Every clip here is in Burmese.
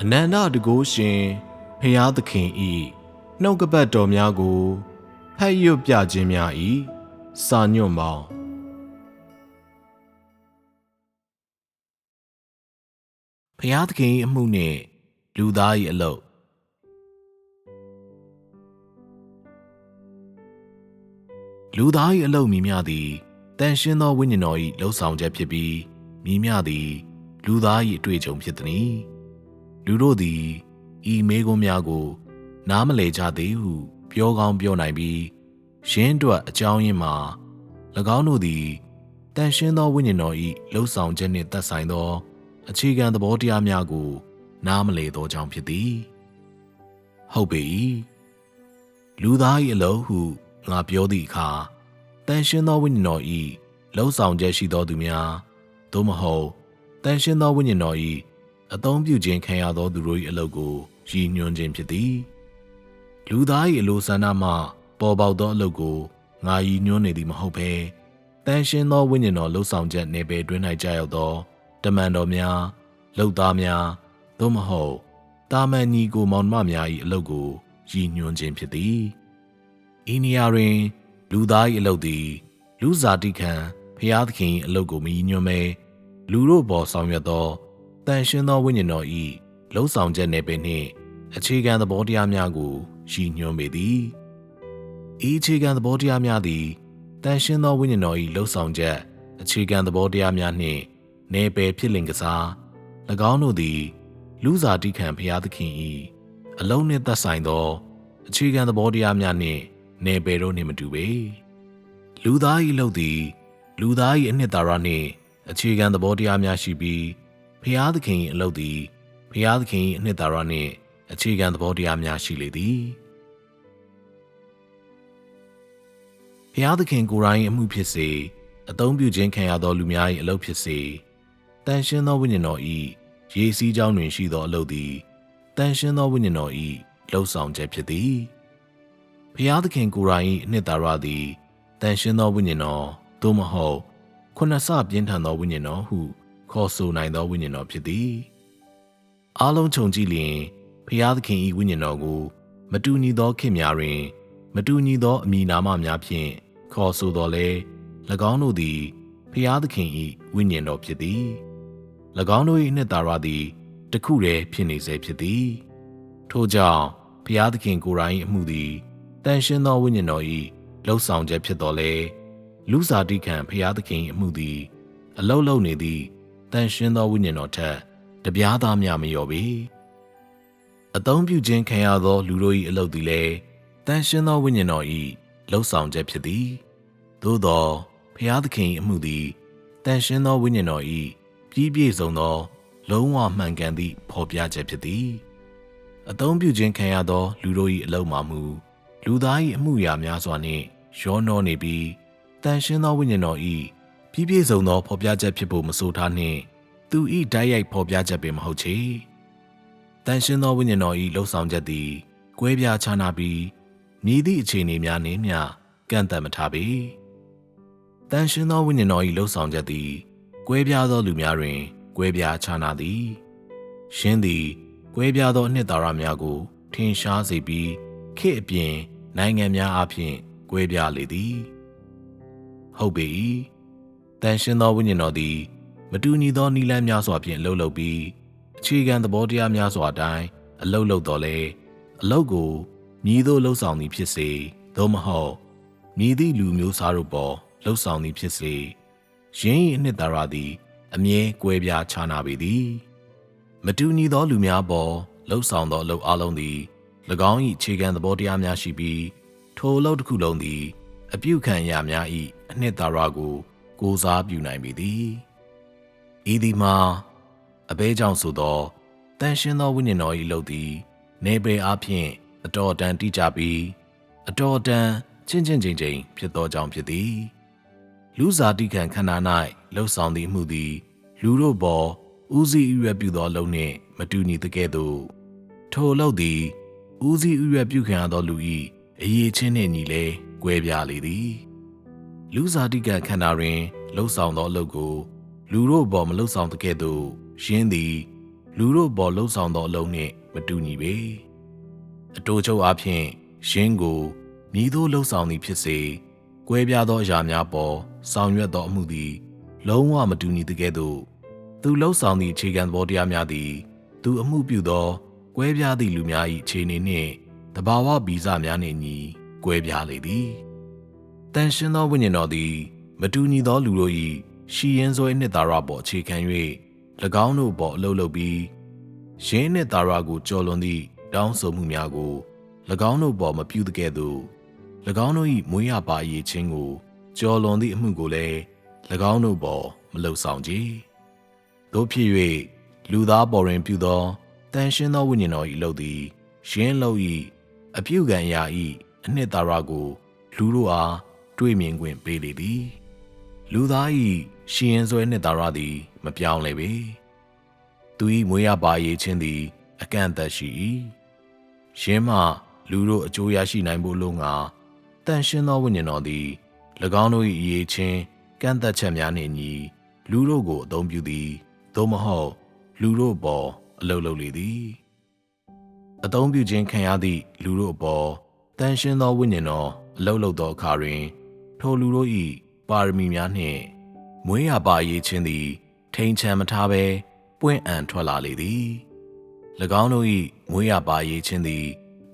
အနန္တတကုရှင်ဖျားသခင်ဤနှုတ်ကပတ်တော်များကိုဖတ်ရွတ်ပြခြင်းများဤစာညွန့်ပေါင်းဖျားသခင်၏အမှုနှင့်လူသား၏အလုပ်လူသား၏အလုပ်မည်မျှသည်တန်ရှင်းသောဝိညာဉ်တော်၏လှုပ်ဆောင်ချက်ဖြစ်ပြီးမည်မျှသည်လူသား၏အတွေ့အကြုံဖြစ်သည်။လူတို့သည်ဤမေးခွန်းများကိုနားမလည်ကြသေးဟုပြောကောင်းပြောနိုင်ပြီးရင်းအတွက်အကြောင်းရင်းမှာ၎င်းတို့သည်တန်ရှင်းသောဝိညာဉ်တော်၏လှုပ်ဆောင်ချက်နှင့်သက်ဆိုင်သောအခြေခံသဘောတရားများကိုနားမလည်သောကြောင့်ဖြစ်သည်။ဟုတ်ပေ၏လူသား၏အလုပ်ဟုငါပြောသည့်အခါတန်ရှင်းသောဝိညာဉ်တော်၏လှုပ်ဆောင်ချက်ရှိသောသူများသို့မဟုတ်တန်ရှင်းသောဝိညာဉ်တော်၏အသုံးပြုခြင်းခံရသောသူတို့၏အလုပ်ကိုရည်ညွှန်းခြင်းဖြစ်သည်လူသား၏အလိုဆန္ဒမှပေါ်ပေါက်သောအလုပ်ကိုငါရည်ညွှန်းနေသည်မဟုတ်ဘဲတန်ရှင်းသောဝိညာဉ်တော်လှုပ်ဆောင်ချက်နယ်ပယ်တွင်၌ကြာရောက်သောတမန်တော်များလုပ်သားများသို့မဟုတ်တာမန်ညီကိုမောင်နှမများ၏အလုပ်ကိုရည်ညွှန်းခြင်းဖြစ်သည်ဤနေရာတွင်လူသား၏အလုပ်သည်လူစားတိခံဖျားသခင်၏အလုပ်ကိုမရည်ညွှန်းဘဲလူတို့ပေါ်ဆောင်ရွက်သောတန်ရှင်းသောဝိညာဉ်တော်၏လှုပ်ဆောင်ချက်နယ်ပယ်နှင့်အခြေခံသဘောတရားများကိုရည်ညွှန်းပေသည်ဤအခြေခံသဘောတရားများသည်တန်ရှင်းသောဝိညာဉ်တော်၏လှုပ်ဆောင်ချက်အခြေခံသဘောတရားများနှင့်နယ်ပယ်ဖြစ်လင်ကစား၎င်းတို့သည်လူစားတိခံဖျားသခင်၏အလုံးနှင့်သက်ဆိုင်သောအခြေခံသဘောတရားများနှင့်နယ်ပယ်တို့နှင့်မတူပေလူသား၏အလုပ်သည်လူသား၏အနှစ်သာရနှင့်အခြေခံသဘောတရားများရှိပြီးဖျားသခင်၏အလုပ်သည်ဖျားသခင်၏အနှစ်သာရနှင့်အခြေခံသဘောတရားများရှိလေသည်ဖျားသခင်ကိုယ်တိုင်အမှုဖြစ်စေအသုံးပြုခြင်းခံရသောလူများ၏အလုပ်ဖြစ်စေတန်ရှင်းသောဝိညာဉ်တော်၏ရေစီးကြောင်းတွင်ရှိသောအလုပ်သည်တန်ရှင်းသောဝိညာဉ်တော်၏လှုပ်ဆောင်ချက်ဖြစ်သည်ဖျားသခင်ကိုယ်တိုင်၏အနှစ်သာရသည်တန်ရှင်းသောဝိညာဉ်တော်သို့မဟုတ်ခုနှစ်ဆပြင်းထန်သောဝိညာဉ်တော်ဟုခေါ်ဆိုနိုင်သောဝိညာဉ်တော်ဖြစ်သည်အားလုံးခြုံကြည့်လျင်ဖျားသခင်၏ဝိညာဉ်တော်ကိုမတူညီသောခေတ်များတွင်မတူညီသောအမည်နာမများဖြင့်ခေါ်ဆိုတော်လဲ၎င်းတို့သည်ဖျားသခင်၏ဝိညာဉ်တော်ဖြစ်သည်၎င်းတို့၏အနှစ်သာရသည်တခုတည်းဖြစ်နေစေဖြစ်သည်ထို့ကြောင့်ဖျားသခင်ကိုယ်တိုင်၏အမှုသည်တန်ရှင်းသောဝိညာဉ်တော်၏လှုပ်ဆောင်ချက်ဖြစ်တော်လဲလူစားတိခံဖျားသခင်၏အမှုသည်အလုံးလုံးနေသည့်တန်ရှင်းသောဝိညာဉ်တော်ထက်တပြားသားများမလျော်ပေအသုံးပြုခြင်းခံရသောလူတို့၏အလုပ်သည်လည်းတန်ရှင်းသောဝိညာဉ်တော်၏လှုပ်ဆောင်ချက်ဖြစ်သည်သို့သောဖျားသခင်၏အမှုသည်တန်ရှင်းသောဝိညာဉ်တော်၏ပြီးပြည့်စုံသောလုံးဝမှန်ကန်သည့်ဖော်ပြချက်ဖြစ်သည်အသုံးပြုခြင်းခံရသောလူတို့၏အလုပ်မှာမူလူသား၏အမှုရာများစွာနှင့်ရောနှောနေပြီးတန်ရှင်းသောဝိညာဉ်တော်၏ပြီးပြည့်စုံသောဖော်ပြချက်ဖြစ်ဖို့မဆိုထားနှင့်သူ၏ဓာတ်ရိုက်ဖော်ပြချက်ပင်မဟုတ်ချေတန်ရှင်းသောဝိညာဉ်တော်၏လှုပ်ဆောင်ချက်သည်ကွဲပြားခြားနားပြီးမြည်သည့်အခြေအနေများနှင့်မျှကန့်သတ်မထားပေတန်ရှင်းသောဝိညာဉ်တော်၏လှုပ်ဆောင်ချက်သည်ကွဲပြားသောလူများတွင်ကွဲပြားခြားနားသည်ရှင်းသည်ကွဲပြားသောအနှစ်သာရများကိုထင်ရှားစေပြီးခေတ်အပြင်နိုင်ငံများအားဖြင့်ကွဲပြားလေသည်ဟုတ်ပေ၏တန်ရှင်းသောဝိညာဉ်တော်သည်မတူညီသောနည်းလမ်းများစွာဖြင့်အလုပ်လုပ်ပြီးအခြေခံသဘောတရားများစွာအတိုင်းအလုပ်လုပ်တော်လဲအလုပ်ကိုမည်သို့လှုပ်ဆောင်သည်ဖြစ်စေသို့မဟုတ်မည်သည့်လူမျိုးစားတို့ပေါ်လှုပ်ဆောင်သည်ဖြစ်စေယင်း၏အနှစ်သာရသည်အမြဲကွဲပြားခြားနာပေသည်မတူညီသောလူများပေါ်လှုပ်ဆောင်သောအလုပ်အလုံးသည်၎င်း၏အခြေခံသဘောတရားများရှိပြီးထိုအလုပ်တစ်ခုလုံးသည်အပြုခံရများ၏အနှစ်သာရကိုစားပြုနိုင်ပေသည်ဤသည်မှာအဘဲကြောင့်ဆိုသောတန်ရှင်းသောဝိညာဉ်တော်၏အလုပ်သည်နေပယ်အားဖြင့်အတော်တန်တိကျပြီးအတော်တန်ချင်းချင်းချင်းချင်းဖြစ်သောကြောင့်ဖြစ်သည်လူစားတိခံခန္ဓာ၌လှုပ်ဆောင်သည့်အမှုသည်လူတို့ပေါ်ဦးစီးဥရပြုသောအလုပ်နှင့်မတူညီသကဲ့သို့ထိုအလုပ်သည်ဦးစီးဥရပြုခံရသောလူ၏အရေးချင်းနှင့်ညီလဲကွဲပြားလေသည်လူစားတိခံခန္ဓာတွင်လှုပ်ဆောင်သောအလုပ်ကိုလူတို့ပေါ်မလှုပ်ဆောင်သကဲ့သို့ရှင်းသည် လူတို့ပေါ်လှုပ်ဆောင်သောအလုံးနှင့်မတူညီပေအတိုးချုပ်အားဖြင့်ရှင်းကိုမြည်သို့လှုပ်ဆောင်သည်ဖြစ်စေကွဲပြားသောအရာများပေါ်ဆောင်ရွက်သောအမှုသည်လုံးဝမတူညီသကဲ့သို့သူလှုပ်ဆောင်သည့်အခြေခံသဘောတရားများသည်သူအမှုပြုသောကွဲပြားသည့်လူများ၏အခြေအနေနှင့်တဘာဝဗီဇများနှင့်ညီကွဲပြားလေသည်တန်ရှင်းသောဝိညာဉ်တော်သည်မတူညီသောလူတို့၏ရှီရင်စွဲနှစ်သာရပေါ်အခြေခံ၍၎င်းတို့ပေါ်အလုပ်လုပ်ပြီးရင်းနှစ်သာရကိုကျော်လွန်သည့်တောင်းဆိုမှုများကို၎င်းတို့ပေါ်မပြုသကဲ့သို့၎င်းတို့၏မွေးရပါအရေးချင်းကိုကျော်လွန်သည့်အမှုကိုလည်း၎င်းတို့ပေါ်မလှုပ်ဆောင်ကြ။သို့ဖြစ်၍လူသားပေါ်တွင်ပြုသောတန်ရှင်းသောဝိညာဉ်တော်၏အလုပ်သည်ရင်းလုပ်၏အပြုကံရာ၏အနှစ်သာရကိုလူတို့အားတွေ့မြင်ခွင့်ပေးလေသည်။လူသား၏ရှီရင်စွဲနှစ်သာရသည်မပြောင်းလဲပေ။သူ၏မွေးရပါအရေးချင်းသည်အကန့်အသတ်ရှိ၏။ရင်းမှလူတို့အကျိုးရရှိနိုင်ဖို့လိုငါတန်ရှင်းသောဝိညာဉ်တော်သည်၎င်းတို့၏အရေးချင်းကန့်သက်ချက်များနှင့်ညီလူတို့ကိုအသုံးပြုသည်သို့မဟုတ်လူတို့ပေါ်အလုပ်လုပ်လေသည်အသုံးပြုခြင်းခံရသည့်လူတို့အပေါ်တန်ရှင်းသောဝိညာဉ်တော်အလုပ်လုပ်သောအခါတွင်ထိုလူတို့၏ပါရမီများနှင့်မွေးရပါအရေးချင်းသည်ထိန်ချန်မထားဘဲပွင့်အံထွက်လာလေသည်၎င်းတို့၏မွေးရပါအရေးချင်းသည်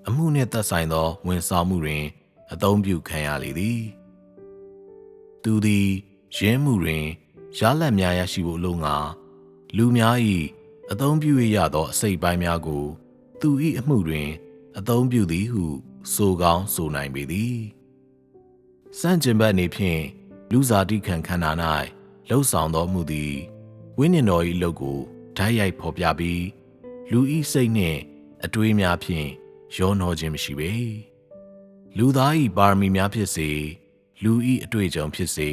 အမှုနှင့်သက်ဆိုင်သောဝန်ဆောင်မှုတွင်အသုံးပြုခံရလေသည်သူသည်ရင်းမှုတွင်ရလဒ်များရရှိဖို့လိုငါလူများ၏အသုံးပြုရသောအစိတ်ပိုင်းများကိုသူ၏အမှုတွင်အသုံးပြုသည်ဟုဆိုကောင်းဆိုနိုင်ပေသည်စန့်ကျင်ဘက်အနေဖြင့်လူစားတိခံခန္ဓာ၌လှုပ်ဆောင်သောမှုသည်ဝိညာဉ်တော်၏အလုပ်ကိုဓာတ်ရိုက်ဖော်ပြပြီးလူ၏စိတ်နှင့်အတွေးများဖြင့်ရောနှောခြင်းမရှိပေလူသား၏ပါရမီများဖြစ်စေလူ၏အတွေ့အကြုံဖြစ်စေ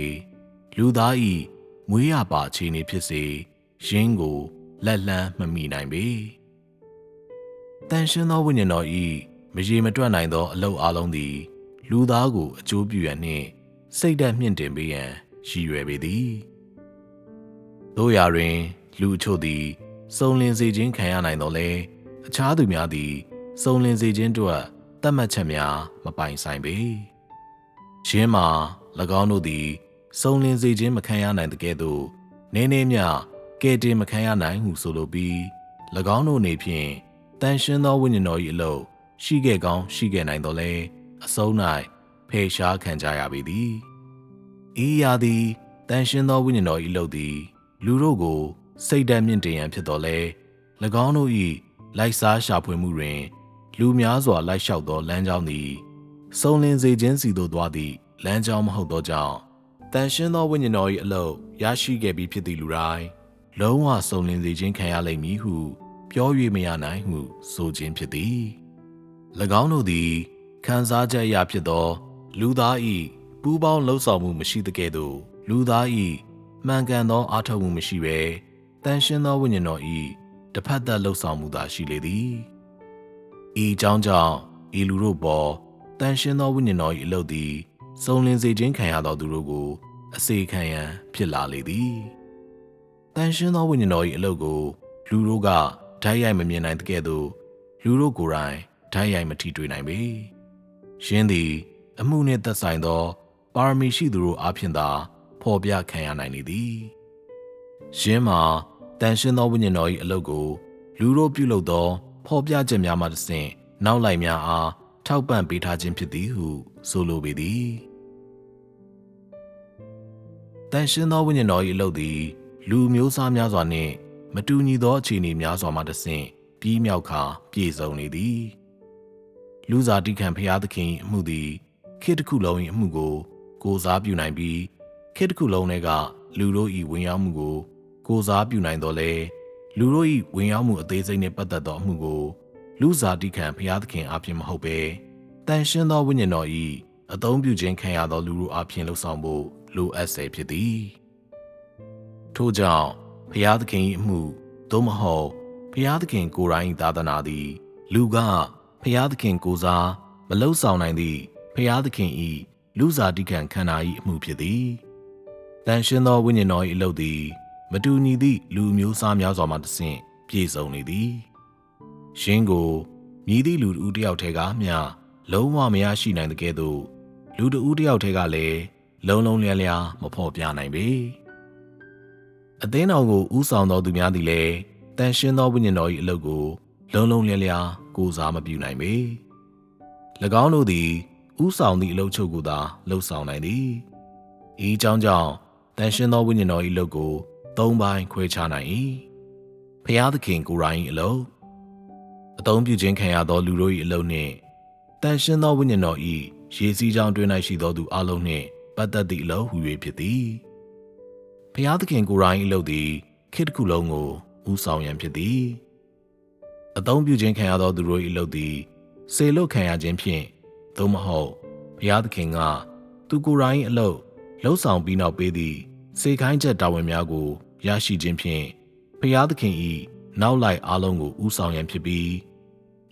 လူသား၏မွေးရပါအခြေအနေဖြစ်စေရင်းကိုလက်လှမ်းမမိနိုင်ပေတန်ရှင်းသောဝိညာဉ်တော်၏မရေမတွက်နိုင်သောအလုပ်အလုံးသည်လူသားကိုအကျိုးပြုရန်နှင့်စိတ်ဓာတ်မြင့်တင်ပေးရန်ရည်ရွယ်ပေသည်တို့ရာတွင်လူအချို့သည်စုံလင်စေခြင်းခံရနိုင်တော်လဲအခြားသူများသည်စုံလင်စေခြင်းတို့သတ်မှတ်ချက်များမပိုင်ဆိုင်ပေရင်းမှာ၎င်းတို့သည်စုံလင်စေခြင်းမခံရနိုင်တဲ့ကဲ့သို့နည်းနည်းမျှကဲတင်မခံရနိုင်ဟုဆိုလိုပြီး၎င်းတို့အနေဖြင့်တန်ရှင်းသောဝိညာဉ်တော်၏အလုပ်ရှိခဲ့ကောင်းရှိခဲ့နိုင်တော်လဲအဆုံး၌ဖယ်ရှားခံကြရပေသည်ဤရာသည်တန်ရှင်းသောဝိညာဉ်တော်၏အလုပ်သည်လူတို့ကိုစိတ်ဓာတ်မြင့်တင်ရန်ဖြစ်တော်လဲ၎င်းတို့၏လိုက်စားရှာဖွေမှုတွင်လူများစွာလိုက်လျှောက်သောလမ်းကြောင်းသည်စုံလင်စေခြင်းစီသို့သွားသည့်လမ်းကြောင်းမဟုတ်သောကြောင့်တန်ရှင်းသောဝိညာဉ်တော်၏အလုပ်ရရှိခဲ့ပြီးဖြစ်သည့်လူတိုင်းလုံးဝစုံလင်စေခြင်းခံရလိမ့်မည်ဟုပြော၍မရနိုင်ဟုဆိုခြင်းဖြစ်သည်၎င်းတို့သည်ခံစားချက်အရဖြစ်သောလူသား၏ပူးပေါင်းလှုပ်ဆောင်မှုမရှိသကဲ့သို့လူသား၏မှန်ကန်သောအားထုတ်မှုမရှိဘဲတန်ရှင်းသောဝိညာဉ်တော်၏တစ်ဖက်သက်လှုပ်ဆောင်မှုသာရှိလေသည်ဤအကြောင်းကြောင့်ဤလူတို့ပေါ်တန်ရှင်းသောဝိညာဉ်တော်၏အလုပ်သည်စုံလင်စေခြင်းခံရသောသူတို့ကိုအစေခံရန်ဖြစ်လာလေသည်တန်ရှင်းသောဝိညာဉ်တော်၏အလုပ်ကိုလူတို့ကဓာတ်ရိုက်မမြင်နိုင်တဲ့ကဲ့သို့လူတို့ကိုယ်တိုင်ဓာတ်ရိုက်မထိတွေ့နိုင်ပေရှင်းသည်အမှုနှင့်သက်ဆိုင်သောပါရမီရှိသူတို့အားဖြင့်သာဖော်ပြခံရနိုင်လေသည်ရှင်းမှာတန်ရှင်းသောဝိညာဉ်တော်၏အလုပ်ကိုလူတို့ပြုလုပ်သောဖော်ပြချက်များမှတစ်ဆင့်နောက်လိုက်များအားထောက်ပံ့ပေးထားခြင်းဖြစ်သည်ဟုဆိုလိုပေသည်တန်ရှင်းသောဝိညာဉ်တော်၏အလုပ်သည်လူမျိုးစားများစွာနှင့်မတူညီသောအခြေအနေများစွာမှတစ်ဆင့်ပြီးမြောက်ခါပြည့်စုံနေသည်လူစားတိခံဖျားသခင်၏အမှုသည်ခေတ်တစ်ခုလုံး၏အမှုကိုကိုးစားပြုနိုင်ပြီးခေတ်တစ်ခုလုံးထဲကလူတို့၏ဝင်ရောက်မှုကိုကိုးစားပြုနိုင်တော်လဲလူတို့၏ဝင်ရောက်မှုအသေးစိတ်နှင့်ပတ်သက်သောအမှုကိုလူစားတိခံဖျားသခင်အပြင်မဟုတ်ဘဲတန်ရှင်းသောဝိညာဉ်တော်၏အသုံးပြုခြင်းခံရသောလူတို့အပြင်လှုပ်ဆောင်ဖို့လိုအပ်စေဖြစ်သည်ထို့ကြောင့်ဖျားသခင်၏အမှုသို့မဟုတ်ဖျားသခင်ကိုယ်တိုင်သာသနာသည်လူကဖျားသခင်ကိုယ်စားမလှုပ်ဆောင်နိုင်သည့်ဖျားသခင်၏လူစားတိခံခန္ဓာ၏အမှုဖြစ်သည်တန်ရှင်းသောဝိညာဉ်တော်၏အလုပ်သည်မတူညီသည့်လူမျိုးစားများစွာမှတစ်ဆင့် ပြေဆုံးနေသည်ရှင်ကိုမြည်သည့်လူတစ်ဦးတစ်ယောက်ထဲကမျှလုံးဝမရရှိနိုင်တဲ့ကဲ့သို့လူတစ်ဦးတစ်ယောက်ထဲကလည်းလုံးလုံးလျားလျားမဖော်ပြနိုင်ပေအသင်းတော်ကိုဥဆောင်တော်သူများသည်လည်းတန်ရှင်းသောဝိညာဉ်တော်၏အလုပ်ကိုလုံးလုံးလျားလျားကိုးစားမပြုနိုင်ပေ၎င်းတို့သည်ဥဆောင်သည့်အလုပ်ချုပ်ကိုသာလှုပ်ဆောင်နိုင်သည်ဤအကြောင်းကြောင့်တန်ရှင်းသောဝိညာဉ်တော်၏အလုပ်ကို၃ပိုင်းခွဲခြားနိုင်၏ဖျားသခင်ကိုယ်တိုင်၏အလုပ်အသုံးပြုခြင်းခံရသောလူတို့၏အလုပ်နှင့်တန်ရှင်းသောဝိညာဉ်တော်၏ရေစီးကြောင်းတွင်၌ရှိသောသူအလုံးနှင့်ပတ်သက်သည့်အလုပ်ဟူ၍ဖြစ်သည်ဖျားသခင်ကိုယ်တိုင်၏အလုပ်သည်ခေတ်တစ်ခုလုံးကိုဥဆောင်ရန်ဖြစ်သည်အသုံးပြုခြင်းခံရသောသူတို့၏အလုပ်သည်စေလွတ်ခံရခြင်းဖြင့်သို့မဟုတ်ဘုရားသခင်ကသူကိုယ်တိုင်အလုပ်လှုပ်ဆောင်ပြီးနောက်ပေးသည့်စေခိုင်းချက်တာဝန်များကိုရရှိခြင်းဖြင့်ဘုရားသခင်၏နောက်လိုက်အားလုံးကိုဥဆောင်ရန်ဖြစ်ပြီး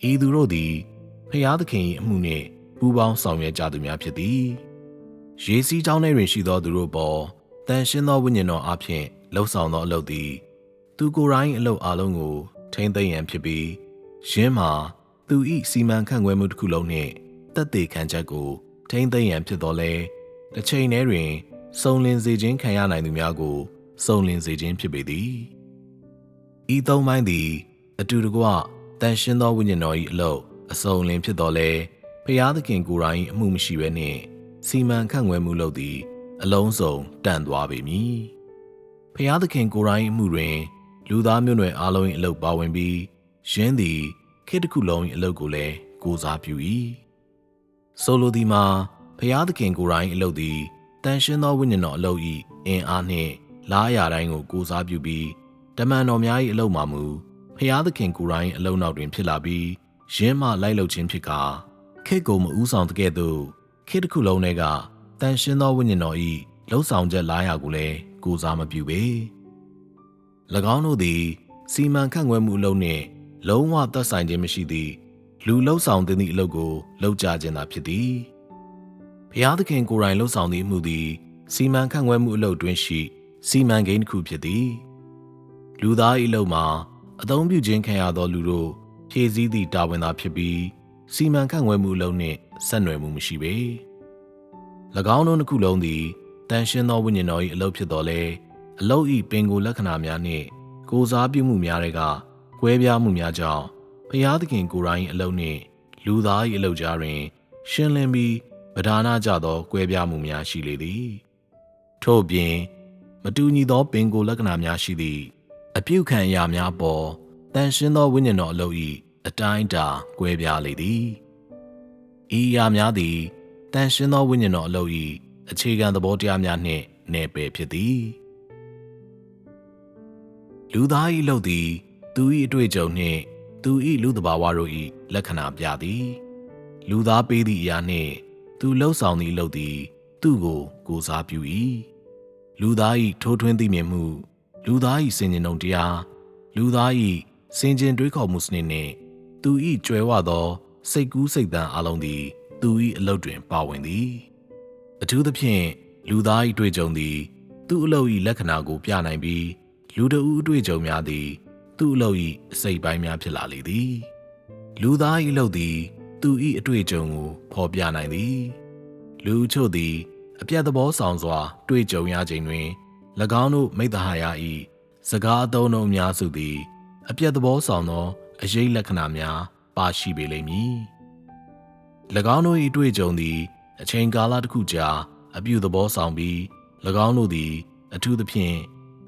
ဤသူတို့သည်ဘုရားသခင်၏အမှုနှင့်ပူးပေါင်းဆောင်ရွက်ကြသူများဖြစ်သည်ရေစီးကြောင်းထဲတွင်ရှိသောသူတို့ပေါ်တန်ရှင်းသောဝိညာဉ်တော်အားဖြင့်လှုပ်ဆောင်သောအလုပ်သည်သူကိုယ်တိုင်အလုပ်အားလုံးကိုထိန်းသိမ်းရန်ဖြစ်ပြီးယင်းမှာသူ၏စီမံခန့်ခွဲမှုတစ်ခုလုံးနှင့်သက်သေခံချက်ကိုထိန်းသိမ်းရန်ဖြစ်တော်လဲတစ်ချိန်တည်းတွင်စုံလင်စေခြင်းခံရနိုင်သူများကိုစုံလင်စေခြင်းဖြစ်ပေသည်ဤသုံးပိုင်းသည်အတူတကွတန်ရှင်းသောဝိညာဉ်တော်၏အလုပ်အစုံလင်ဖြစ်တော်လဲဖျားသခင်ကိုယ်တိုင်အမှုမရှိဘဲနှင့်စီမံခန့်ခွဲမှုလုပ်သည်အလုံးစုံတန့်သွားပေမည်ဖျားသခင်ကိုယ်တိုင်အမှုတွင်လူသားမျိုးနွယ်အားလုံး၏အလုပ်ပါဝင်ပြီးယင်းသည်ခေတ်တစ်ခုလုံး၏အလုပ်ကိုလည်းကိုးစားပြု၏ဆိုလိုသည်မှာဘုရားသခင်ကိုယ်တိုင်အလုပ်သည်တန်ရှင်းသောဝိညာဉ်တော်အလုပ်၏အင်အားနှင့်လားရာတိုင်းကိုကိုးစားပြုပြီးတမန်တော်များ၏အလုပ်မှာမူဘုရားသခင်ကိုယ်တိုင်အလုပ်နောက်တွင်ဖြစ်လာပြီးယင်းမှလိုက်လုပ်ခြင်းဖြစ်ကာခေတ်ကိုမဥဆောင်တဲ့ကဲ့သို့ခေတ်တစ်ခုလုံးထဲကတန်ရှင်းသောဝိညာဉ်တော်၏လှုပ်ဆောင်ချက်လားရာကိုလည်းကိုးစားမပြုပေ၎င်းတို့သည်စီမံခန့်ခွဲမှုအလုပ်နှင့်လုံးဝသက်ဆိုင်ခြင်းမရှိသည့်လူလှုပ်ဆောင်သည့်အလုပ်ကိုလုပ်ကြခြင်းသာဖြစ်သည်ဘုရားသခင်ကိုယ်တိုင်လှုပ်ဆောင်သည့်အမှုသည်စီမံခန့်ခွဲမှုအလုပ်တွင်ရှိစီမံကိန်းတစ်ခုဖြစ်သည်လူသား၏အလုပ်မှာအသုံးပြုခြင်းခံရသောလူတို့ဖြည့်ဆည်းသည့်တာဝန်သာဖြစ်ပြီးစီမံခန့်ခွဲမှုအလုပ်နှင့်ဆက်နွယ်မှုမရှိပေ၎င်းတို့နှစ်ခုလုံးသည်တန်ရှင်းသောဝိညာဉ်တော်၏အလုပ်ဖြစ်တော်လဲအလုပ်၏ပင်ကိုယ်လက္ခဏာများနှင့်ကိုးစားပြုမှုများတွေကကွဲပြားမှုများကြောင့်ဘုရားသခင်ကိုယ်တိုင်၏အလုပ်နှင့်လူသား၏အလုပ်ကြားတွင်ရှင်းလင်းပြီးပဓာနာကြသောကွဲပြားမှုများရှိလေသည်ထို့ပြင်မတူညီသောပင်ကိုယ်လက္ခဏာများရှိသည့်အပြုခံအရာများပေါ်တန်ရှင်းသောဝိညာဉ်တော်အလုပ်၏အတိုင်းအတာကွဲပြားလေသည်ဤအရာများသည်တန်ရှင်းသောဝိညာဉ်တော်အလုပ်၏အခြေခံသဘောတရားများနှင့်နယ်ပယ်ဖြစ်သည်လူသား၏အလုပ်သည်သူ၏အတွေ့အကြုံနှင့်သူ၏လူသဘာဝတို့၏လက္ခဏာပြသည်လူသားပေးသည့်အရာနှင့်သူလှုပ်ဆောင်သည့်အလုပ်သည်သူ့ကိုကိုးစားပြု၏လူသား၏ထိုးထွင်းသိမြင်မှုလူသား၏စင်ကြင်တုံတရားလူသား၏စင်ကြင်တွေးခေါ်မှုစနစ်နှင့်သူ၏ကြွယ်ဝသောစိတ်ကူးစိတ်သန်းအလုံးသည်သူ၏အလုပ်တွင်ပါဝင်သည်အထူးသဖြင့်လူသား၏တွေ့ကြုံသည်သူ့အလုပ်၏လက္ခဏာကိုပြနိုင်ပြီးလူတဦးအတွေ့အကြုံများသည်သူ့အလုပ်၏အစိတ်ပိုင်းများဖြစ်လာလေသည်လူသား၏အလုပ်သည်သူ၏အတွေ့အကြုံကိုဖော်ပြနိုင်သည်လူချို့သည်အပြတ်သဘောဆောင်စွာတွေ့ကြုံရခြင်းတွင်၎င်းတို့မိတ္တဟာယ၏စကားအသုံးအများစုသည်အပြတ်သဘောဆောင်သောအရေးလက္ခဏာများပါရှိပေလိမ့်မည်၎င်းတို့၏တွေ့ကြုံသည်အချိန်ကာလတစ်ခုကြာအပြုသဘောဆောင်ပြီး၎င်းတို့သည်အထူးသဖြင့်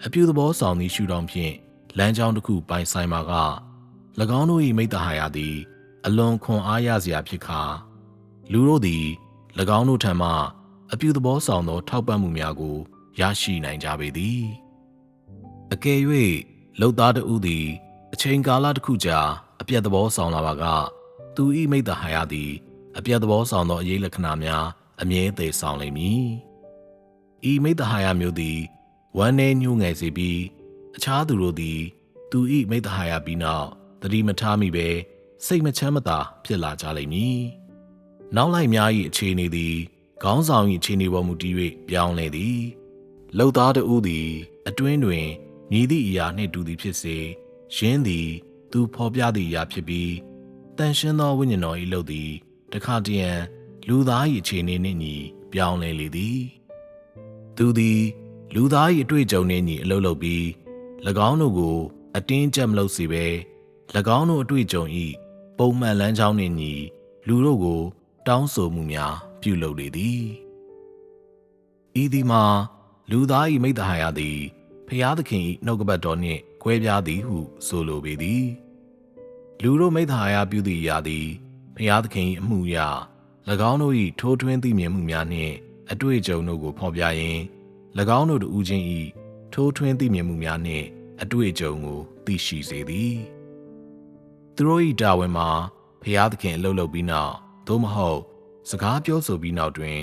အပြုသဘောဆောင်သည့်ရှုထောင့်ဖြင့်လမ်းကြောင်းတစ်ခုပိုင်ဆိုင်မှာက၎င်းတို့၏မိတ္တဟာယသည်အလွန်ခွန်အားရစရာဖြစ်ခါလူတို့သည်၎င်းတို့ထံမှအပြုသဘောဆောင်သောထောက်ပံ့မှုများကိုရရှိနိုင်ကြပေသည်အကယ်၍လုပ်သားတစ်ဦးသည်အချိန်ကာလတစ်ခုကြာအပြတ်သဘောဆောင်လာပါကသူ၏မိတ္တဟာယသည်အပြတ်သဘောဆောင်သောအရေးလက္ခဏာများအမြဲတည်ဆောင်လိမ့်မည်ဤမိတ္တဟာယမျိုးသည်ဝမ်းနည်းညှိုးငယ်စေပြီးအခြားသူတို့သည်သူ၏မိတ္တဟာယပြီးနောက်သတိမထားမိဘဲစိတ်မချမ်းမသာဖြစ်လာကြလိမ့်မည်နောက်လိုက်များ၏အခြေအနေသည်ခေါင်းဆောင်၏အခြေအနေပေါ်မူတည်၍ပြောင်းလဲသည်လုပ်သားတဦးသည်အတွင်းတွင်ညီသည့်အရာနှင့်တူသည်ဖြစ်စေ ရှင်သည်သူဖော်ပြသည့်အရာဖြစ်ပြီးတန်ရှင်းသောဝိညာဉ်တော်၏အလုပ်သည်တခါတရံလူသား၏အခြေအနေနှင့်ညီပြောင်းလဲလေသည်သူသည်လူသား၏အတွေ့အကြုံနှင့်ညီအလုပ်လုပ်ပြီး၎င်းတို့ကိုအတင်းကျပ်မလုပ်စေဘဲ၎င်းတို့အတွေ့အကြုံ၏ပုံမှန်လမ်းကြောင်းနှင့်ညီလူတို့ကိုတောင်းဆိုမှုများပြုလုပ်လေသည်ဤသည်မှာလူသား၏မိတ္တဟာယသည်ဖျားသခင်၏နှုတ်ကပတ်တော်နှင့်ကွဲပြားသည်ဟုဆိုလိုပေသည်လူတို့မိတ္တဟာယပြုသည့်အရာသည်ဖျားသခင်၏အမှုအရာ၎င်းတို့၏ထိုးထွင်းသိမြင်မှုများနှင့်အတွေ့အကြုံတို့ကိုဖော်ပြရင်း၎င်းတို့တူချင်း၏ထိုးထွင်းသိမြင်မှုများနှင့်အတွေ့အကြုံကိုသိရှိစေသည်သူတို့၏တာဝန်မှာဖျားသခင်အလုပ်လုပ်ပြီးနောက်သို့မဟုတ်စကားပြောဆိုပြီးနောက်တွင်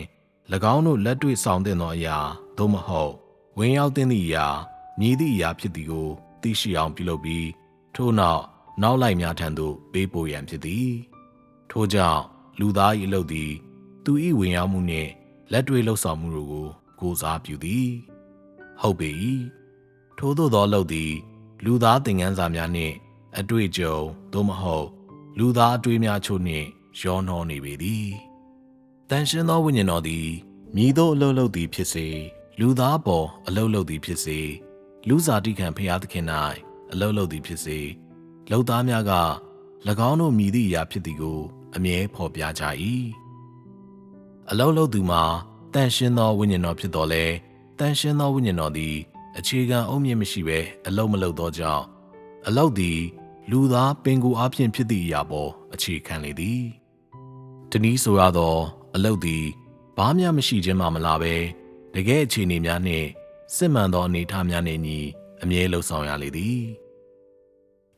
၎င်းတို့လက်တွေ့ဆောင်သင့်သောအရာသို့မဟုတ်ဝင်ရောက်သင့်သည့်အရာမည်သည့်အရာဖြစ်သည်ကိုသိရှိအောင်ပြုလုပ်ပြီးထို့နောက်လိုက်များထံသို့ပေးပို့ရန်ဖြစ်သည်ထို့ကြောင့်လူသား၏အလုပ်သည်သူ၏ဝင်ရောက်မှုနှင့်လက်တွေ့လှုပ်ဆောင်မှုတို့ကိုကိုးစားပြုသည်ဟုတ်ပေ၏ထို့သောအလုပ်သည်လူသားသင်ခန်းစာများနှင့်အတွေ့အကြုံသို့မဟုတ်လူသားအတွေ့များချို့နှင့်ရောနှောနေပေသည်တန်ရှင်းသောဝိညာဉ်တော်သည်မည်သို့အလုပ်လုပ်သည်ဖြစ်စေလူသားပေါ်အလုပ်လုပ်သည်ဖြစ်စေလူစားတိခံဖျားသခင်၌အလုပ်လုပ်သည်ဖြစ်စေလူသားများက၎င်းတို့မြည်သည့်အရာဖြစ်သည်ကိုအမြဲဖော်ပြကြ၏အလုပ်လုပ်သူမှာတန်ရှင်းသောဝိညာဉ်တော်ဖြစ်တော်လဲတန်ရှင်းသောဝိညာဉ်တော်သည်အခြေခံအုတ်မြစ်မရှိဘဲအလုပ်မလုပ်သောကြောင့်အလုပ်သည်လူသားပင်ကိုယ်အားဖြင့်ဖြစ်သည့်အရာပေါ်အခြေခံလေသည်တနည်းဆိုရသောအလုပ်သည်ဘာမျှမရှိခြင်းမှမလာဘဲတကယ်အခြေအနေများနှင့်စစ်မှန်သောအနေအထားများနှင့်ညီအမြဲလှုပ်ဆောင်ရလေသည်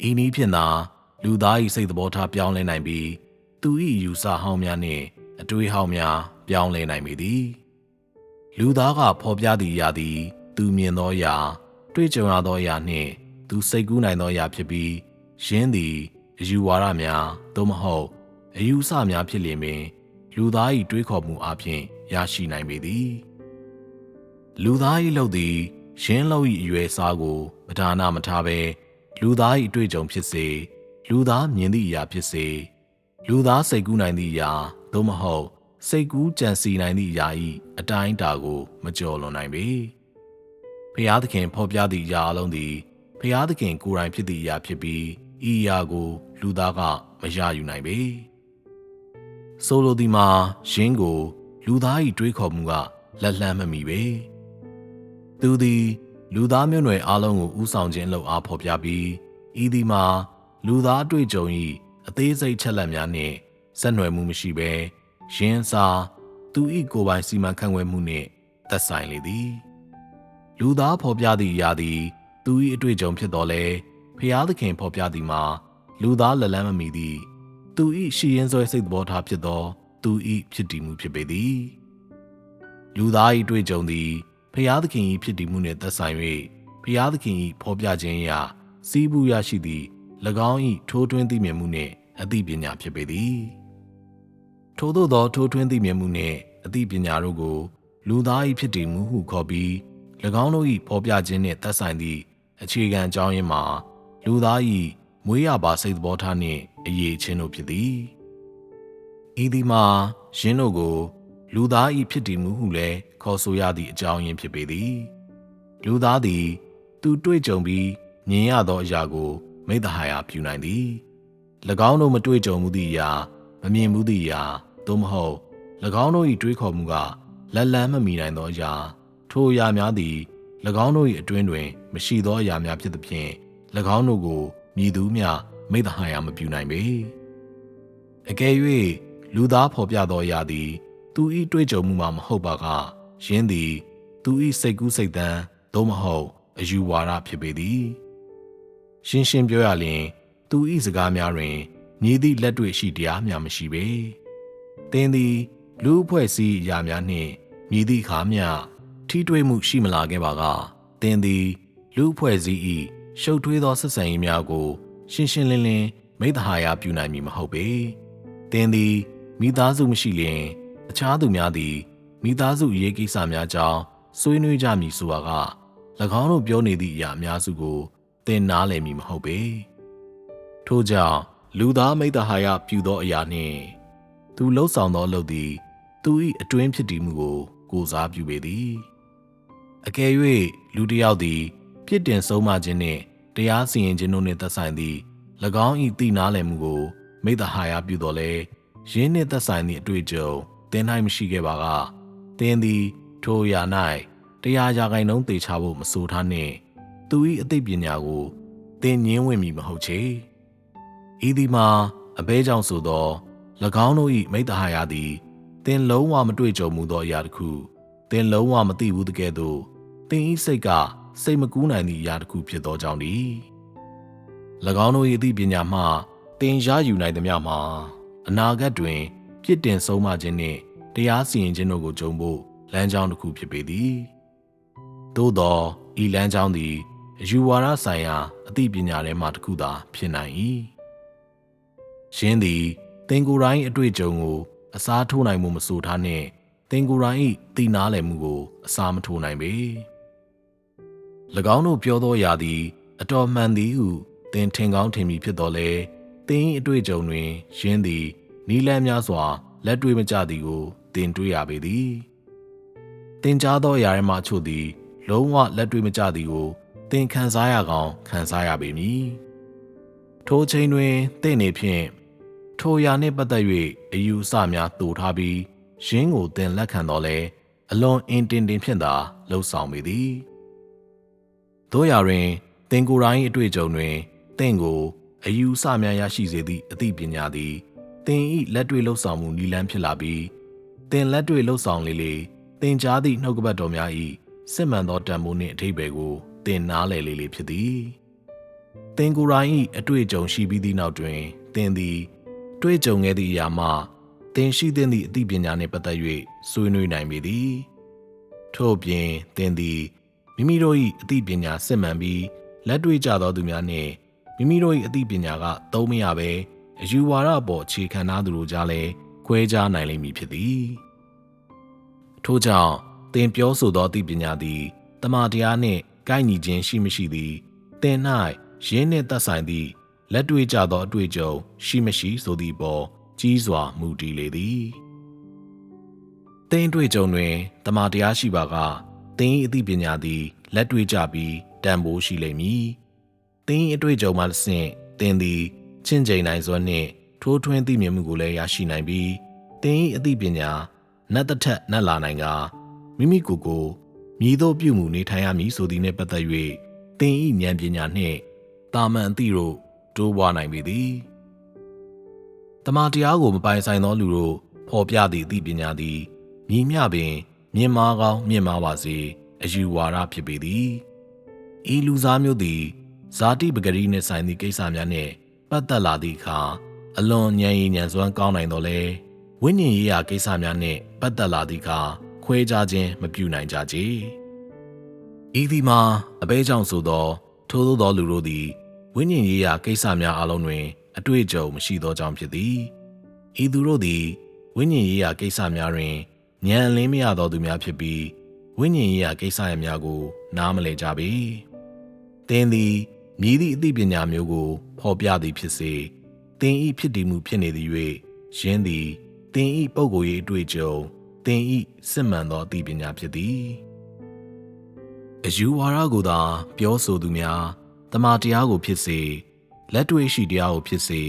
ဤနည်းဖြင့်သာလူသား၏စိတ်သဘောထားပြောင်းလဲနိုင်ပြီးသူ၏ယူဆဟောင်းများနှင့်အတွေးဟောင်းများပြောင်းလဲနိုင်ပေသည်လူသားကဖော်ပြသည့်အရာသည်သူမြင်သောအရာတွေ့ကြုံရသောအရာနှင့်သူစိတ်ကူးနိုင်သောအရာဖြစ်ပြီးယင်းသည်အယူဝါဒများသို့မဟုတ်အယူဆများဖြစ်လျင်ပင်လူသား၏တွေးခေါ်မှုအပြင်ရရှိနိုင်ပေသည်လူသား၏လုပ်သည်ယင်းလုပ်၏အရွယ်အစားကိုပဓာနမထားဘဲလူသား၏အတွေ့အကြုံဖြစ်စေလူသားမြင်သည့်အရာဖြစ်စေလူသားစိတ်ကူးနိုင်သည့်အရာသို့မဟုတ်စိတ်ကူးကြံစည်နိုင်သည့်အရာ၏အတိုင်းအတာကိုမကျော်လွန်နိုင်ပေဖျားသခင်ဖော်ပြသည့်အရာအလုံးသည်ဖျားသခင်ကိုယ်တိုင်ဖြစ်သည့်အရာဖြစ်ပြီးဤအရာကိုလူသားကမရယူနိုင်ပေဆိုလိုသည်မှာယင်းကိုလူသား၏တွေးခေါ်မှုကလက်လှမ်းမမီပေသူသည်လူသားမျိုးနွယ်အလုံးကိုဥဆောင်ခြင်းလုပ်အားဖော်ပြပြီးဤသည်မှာလူသားအတွေ့အကြုံ၏အသေးစိတ်ချက်လက်များနှင့်ဆက်နွယ်မှုမရှိဘဲရင်းစားသူ၏ကိုယ်ပိုင်စီမံခန့်ခွဲမှုနှင့်သက်ဆိုင်လေသည်လူသားဖော်ပြသည့်အရာသည်သူ၏အတွေ့အကြုံဖြစ်တော်လဲဖျားသခင်ဖော်ပြသည်မှာလူသားလက်လန်းမမီသည်သူ၏ရှိရင်းစွဲစိတ်သဘောထားဖြစ်သောသူ၏ဖြစ်တည်မှုဖြစ်ပေသည်လူသား၏တွေ့ကြုံသည်ဖျားသခင်၏ဖြစ်တည်မှုနှင့်သက်ဆိုင်၍ဖျားသခင်၏ဖော်ပြခြင်းအရစီးပူးရရှိသည့်၎င်း၏ထိုးထွင်းသိမြင်မှုနှင့်အသိပညာဖြစ်ပေသည်ထို့သောထိုးထွင်းသိမြင်မှုနှင့်အသိပညာတို့ကိုလူသား၏ဖြစ်တည်မှုဟုခေါ်ပြီး၎င်းတို့၏ဖော်ပြခြင်းနှင့်သက်ဆိုင်သည့်အခြေခံအကြောင်းရင်းမှာလူသား၏မွေးရပါစိတ်သဘောထားနှင့်အရေးချင်းတို့ဖြစ်သည်ဤသည်မှာယင်းတို့ကိုလူသား၏ဖြစ်တည်မှုဟုလည်းခေါ်ဆိုရသည့်အကြောင်းရင်းဖြစ်ပေသည်လူသားသည်သူတွေ့ကြုံပြီးမြင်ရသောအရာကိုမိတ္တဟာယပြုနိုင်သည်၎င်းတို့မတွေ့ကြုံမှုသည့်အရာမမြင်မှုသည့်အရာသို့မဟုတ်၎င်းတို့၏တွေးခေါ်မှုကလက်လန်းမမီနိုင်သောအရာထိုအရာများသည်၎င်းတို့၏အတွင်းတွင်မရှိသောအရာများဖြစ်သဖြင့်၎င်းတို့ကိုမည်သူမျှမိတ္တဟာယမပြုနိုင်ပေအကယ်၍လူသားဖော်ပြသောအရာသည်သူ၏တွေးကြုံမှုမှမဟုတ်ပါကယင်းသည်သူ၏စိတ်ကူးစိတ်သန်းသို့မဟုတ်အယူဝါဒဖြစ်ပေသည်ရှင်းရှင်းပြောရလျှင်သူ၏စကားများတွင်မည်သည့်လက်တွေ့ရှိတရားများမရှိပေသင်သည်လူအဖွဲ့အစည်းအရာများနှင့်မည်သည့်အခါမျှထိတွေ့မှုရှိမလာခဲ့ပါကသင်သည်လူအဖွဲ့အစည်း၏ရှုပ်ထွေးသောဆက်ဆံရေးများကိုရှင်းရှင်းလင်းလင်းမိတ္တဟာယပြုနိုင်မည်မဟုတ်ပေသင်သည်မိသားစုမရှိလျင်အခြားသူများသည်မိသားစုအရေးကိစ္စများကြောင့်ဆွေးနွေးကြမည်ဆိုတာက၎င်းတို့ပြောနေသည့်အရာအများစုကိုသ သင်နားလည်မည်မဟုတ်ပေထို့ကြောင့်လူသားမိတ္တဟာယပြုသောအရာနှင့်သူလှုပ်ဆောင်သောအလုပ်သည်သူ၏အတွင်းဖြစ်တည်မှုကိုစားပြုပေသည်အကယ်၍လူတစ်ယောက်သည်ပြစ်တင်ဆုံးမခြင်းနှင့်တရားစီရင်ခြင်းတို့နှင့်သက်ဆိုင်သည့်၎င်း၏သိနားလည်မှုကိုမိတ္တဟာယပြုတော်လဲယင်းနှင့်သက်ဆိုင်သည့်အတွေ့အကြုံသင်၌မရှိခဲ့ပါကသင်သည်ထိုအရာ၌100%သေချာဖို့မဆိုထားနှင့်သူ၏အသိပညာကိုသင်ငြင်းဝင့်မည်မဟုတ်ချေဤသည်မှာအဘဲကြောင့်ဆိုသော၎င်းတို့၏မိတ္တဟာယသည်သင်လုံးဝမတွေ့ကြုံမှုသောအရာတစ်ခုသင်လုံးဝမသိဘူးတကယ်သို့သင်၏စိတ်ကစိတ်မကူးနိုင်သည့်အရာတစ်ခုဖြစ်သောကြောင့်သည်၎င်းတို့၏အသိပညာမှသင်ရယူနိုင်သမျှမှာအနာဂတ်တွင်ပြစ်တင်ဆုံးမခြင်းနှင့်တရားစီရင်ခြင်းတို့ကိုကြုံဖို့လမ်းကြောင်းတစ်ခုဖြစ်ပေသည်သို့သောဤလမ်းကြောင်းသည်အယူဝါဒဆိုင်ရာအသိပညာထဲမှတစ်ခုသာဖြစ်နိုင်၏ယင်းသည်သင်ကိုယ်တိုင်အတွေ့အကြုံကိုအစားထိုးနိုင်မှုမဆိုထားနှင့်သင်ကိုယ်တိုင်၏သိနားလည်မှုကိုအစားမထိုးနိုင်ပေ၎င်းတို့ပြောသောအရာသည်အတော်မှန်သည်ဟုသင်ထင်ကောင်းထင်မိဖြစ်တော်လဲသင်၏အတွေ့အကြုံတွင်ယင်းသည်နီးလန်းများစွာလက်တွေ့မကျသည်ကိုသင်တွေ့ရပေသည်သင်ကြားသောအရာမှအချို့သည်လုံးဝလက်တွေ့မကျသည်ကိုသင်ခံစားရကောင်းခံစားရပေမည်ထိုအချိန်တွင်သင်နေဖြင့်ထိုအရာနှင့်ပတ်သက်၍အယူအဆများတူထားပြီးယင်းကိုသင်လက်ခံတော်လဲအလွန်အင်တင်တင်ဖြင့်သာလှုပ်ဆောင်ပေသည်တို့ရာတွင်သင်ကိုယ်တိုင်အတွေ့အကြုံတွင်သင်ကိုအယူအဆများရရှိစေသည့်အသိပညာသည်သင်၏လက်တွေ့လှုပ်ဆောင်မှုနည်းလမ်းဖြစ်လာပြီးသင်လက်တွေ့လှုပ်ဆောင်လေလေသင်ကြားသည့်နှုတ်ကပတ်တော်များ၏စစ်မှန်သောတန်ဖိုးနှင့်အဓိပ္ပာယ်ကိုသင်နားလည်လေဖြစ်သည်သင်ကိုယ်တိုင်၏အတွေ့အကြုံရှိပြီးသည့်နောက်တွင်သင်သည်တွေ့ကြုံခဲ့သည့်အရာမှသင်ရှိသင့်သည့်အသိပညာနှင့်ပတ်သက်၍ဆွေးနွေးနိုင်ပေသည်ထို့အပြင်သင်သည်မိမိတို့၏အသိပညာစစ်မှန်ပြီးလက်တွေ့ကျသောသူများနှင့်မိမိတို့၏အသိပညာကသုံးမရဘဲအယူဝါဒအပေါ်အခြေခံထားသူတို့ကြားလည်းခွဲခြားနိုင်လိမ့်မည်ဖြစ်သည်ထို့ကြောင့်သင်ပြောဆိုသောအသိပညာသည်တမန်တရားနှင့်ကိုက်ညီခြင်းရှိမရှိသည်သင်၌ရင်းနှင့်သက်ဆိုင်သည့်လက်တွေ့ကျသောအတွေ့အကြုံရှိမရှိဆိုသည့်ပေါ်ကြီးစွာမူတည်လေသည်သင်အတွေ့အကြုံတွင်တမန်တရားရှိပါကသင်၏အသိပညာသည်လက်တွေ့ကျပြီးတန်ဖိုးရှိလိမ့်မည်သင်၏အတွေ့အကြုံမှတစ်ဆင့်သင်သည်ချင့်ချိန်နိုင်စွမ်းနှင့်ထိုးထွင်းသိမြင်မှုကိုလည်းရရှိနိုင်ပြီးသင်၏အသိပညာနတ်တစ်ထက်နတ်လာနိုင်ကမိမိကိုယ်ကိုမြည်သို့ပြုမှုနေထိုင်ရမည်ဆိုသည်နှင့်ပတ်သက်၍သင်၏ဉာဏ်ပညာနှင့်တာမန်အသည့်တို့တိုးပွားနိုင်ပေသည်တမန်တရားကိုမပိုင်ဆိုင်သောလူတို့ဖော်ပြသည့်အသိပညာသည်မြည်မျှပင်မြင့်မားကောင်းမြင့်မားပါစေအယူဝါဒဖြစ်ပေသည်ဤလူစားမျိုးသည်ဇာတိပဂရိနှင့်ဆိုင်သည့်ကိစ္စများနှင့်ပတ်သက်လာသည့်အခါအလွန်ဉာဏ်ရည်ဉာဏ်စွမ်းကောင်းနိုင်တော်လဲဝိညာဉ်ရေးရာကိစ္စများနှင့်ပတ်သက်လာသည့်အခါခွဲခြားခြင်းမပြုနိုင်ကြကြဤသည်မှာအဘဲကြောင့်ဆိုသောထိုသို့သောလူတို့သည်ဝိညာဉ်ရေးရာကိစ္စများအလုံးတွင်အတွေ့အကြုံမရှိသောကြောင့်ဖြစ်သည်ဤသူတို့သည်ဝိညာဉ်ရေးရာကိစ္စများတွင်ဉာဏ်အလင်းမရသောသူများဖြစ်ပြီးဝိညာဉ်ရေးရာကိစ္စရပ်များကိုနားမလည်ကြပေသင်သည်မြည်သည့်အသိပညာမျိုးကိုဖော်ပြသည်ဖြစ်စေသင်၏ဖြစ်တည်မှုဖြစ်နေသည်၍ယင်းသည်သင်၏ပုဂ္ဂိုလ်ရေးအတွေ့အကြုံသင်၏စစ်မှန်သောအသိပညာဖြစ်သည်အယူဝါဒကိုသာပြောဆိုသူများတမန်တရားကိုဖြစ်စေလက်တွေ့ရှိတရားကိုဖြစ်စေ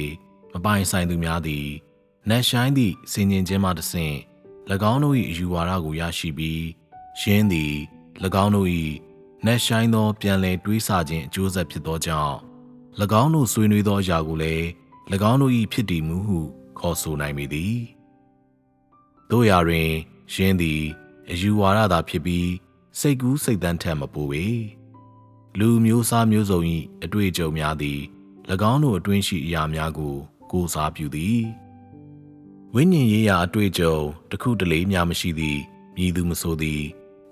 မပိုင်ဆိုင်သူများသည်နတ်ရှိုင်းသည့်စင်ញင်ခြင်းမှတစ်ဆင့်၎င်းတို့၏အယူဝါဒကိုရရှိပြီးယင်းသည်၎င်းတို့၏နတ်ရှိုင်းသောပြန်လည်တွေးဆခြင်းအကျိုးဆက်ဖြစ်သောကြောင့်၎င်းတို့ဆွေးနွေးသောအရာကိုလည်း၎င်းတို့၏ဖြစ်တည်မှုဟုခေါ်ဆိုနိုင်ပေသည်တို့ရာတွင်ယင်းသည်အယူဝါဒသာဖြစ်ပြီးစိတ်ကူးစိတ်သန်းထက်မပိုပေလူမျိုးစားမျိုးစုံ၏အတွေ့အကြုံများသည်၎င်းတို့အတွင်းရှိအရာများကိုကိုးစားပြုသည်ဝိညာဉ်ရေးရာအတွေ့အကြုံတစ်ခုတလေများမရှိသည့်မည်သူမဆိုသည်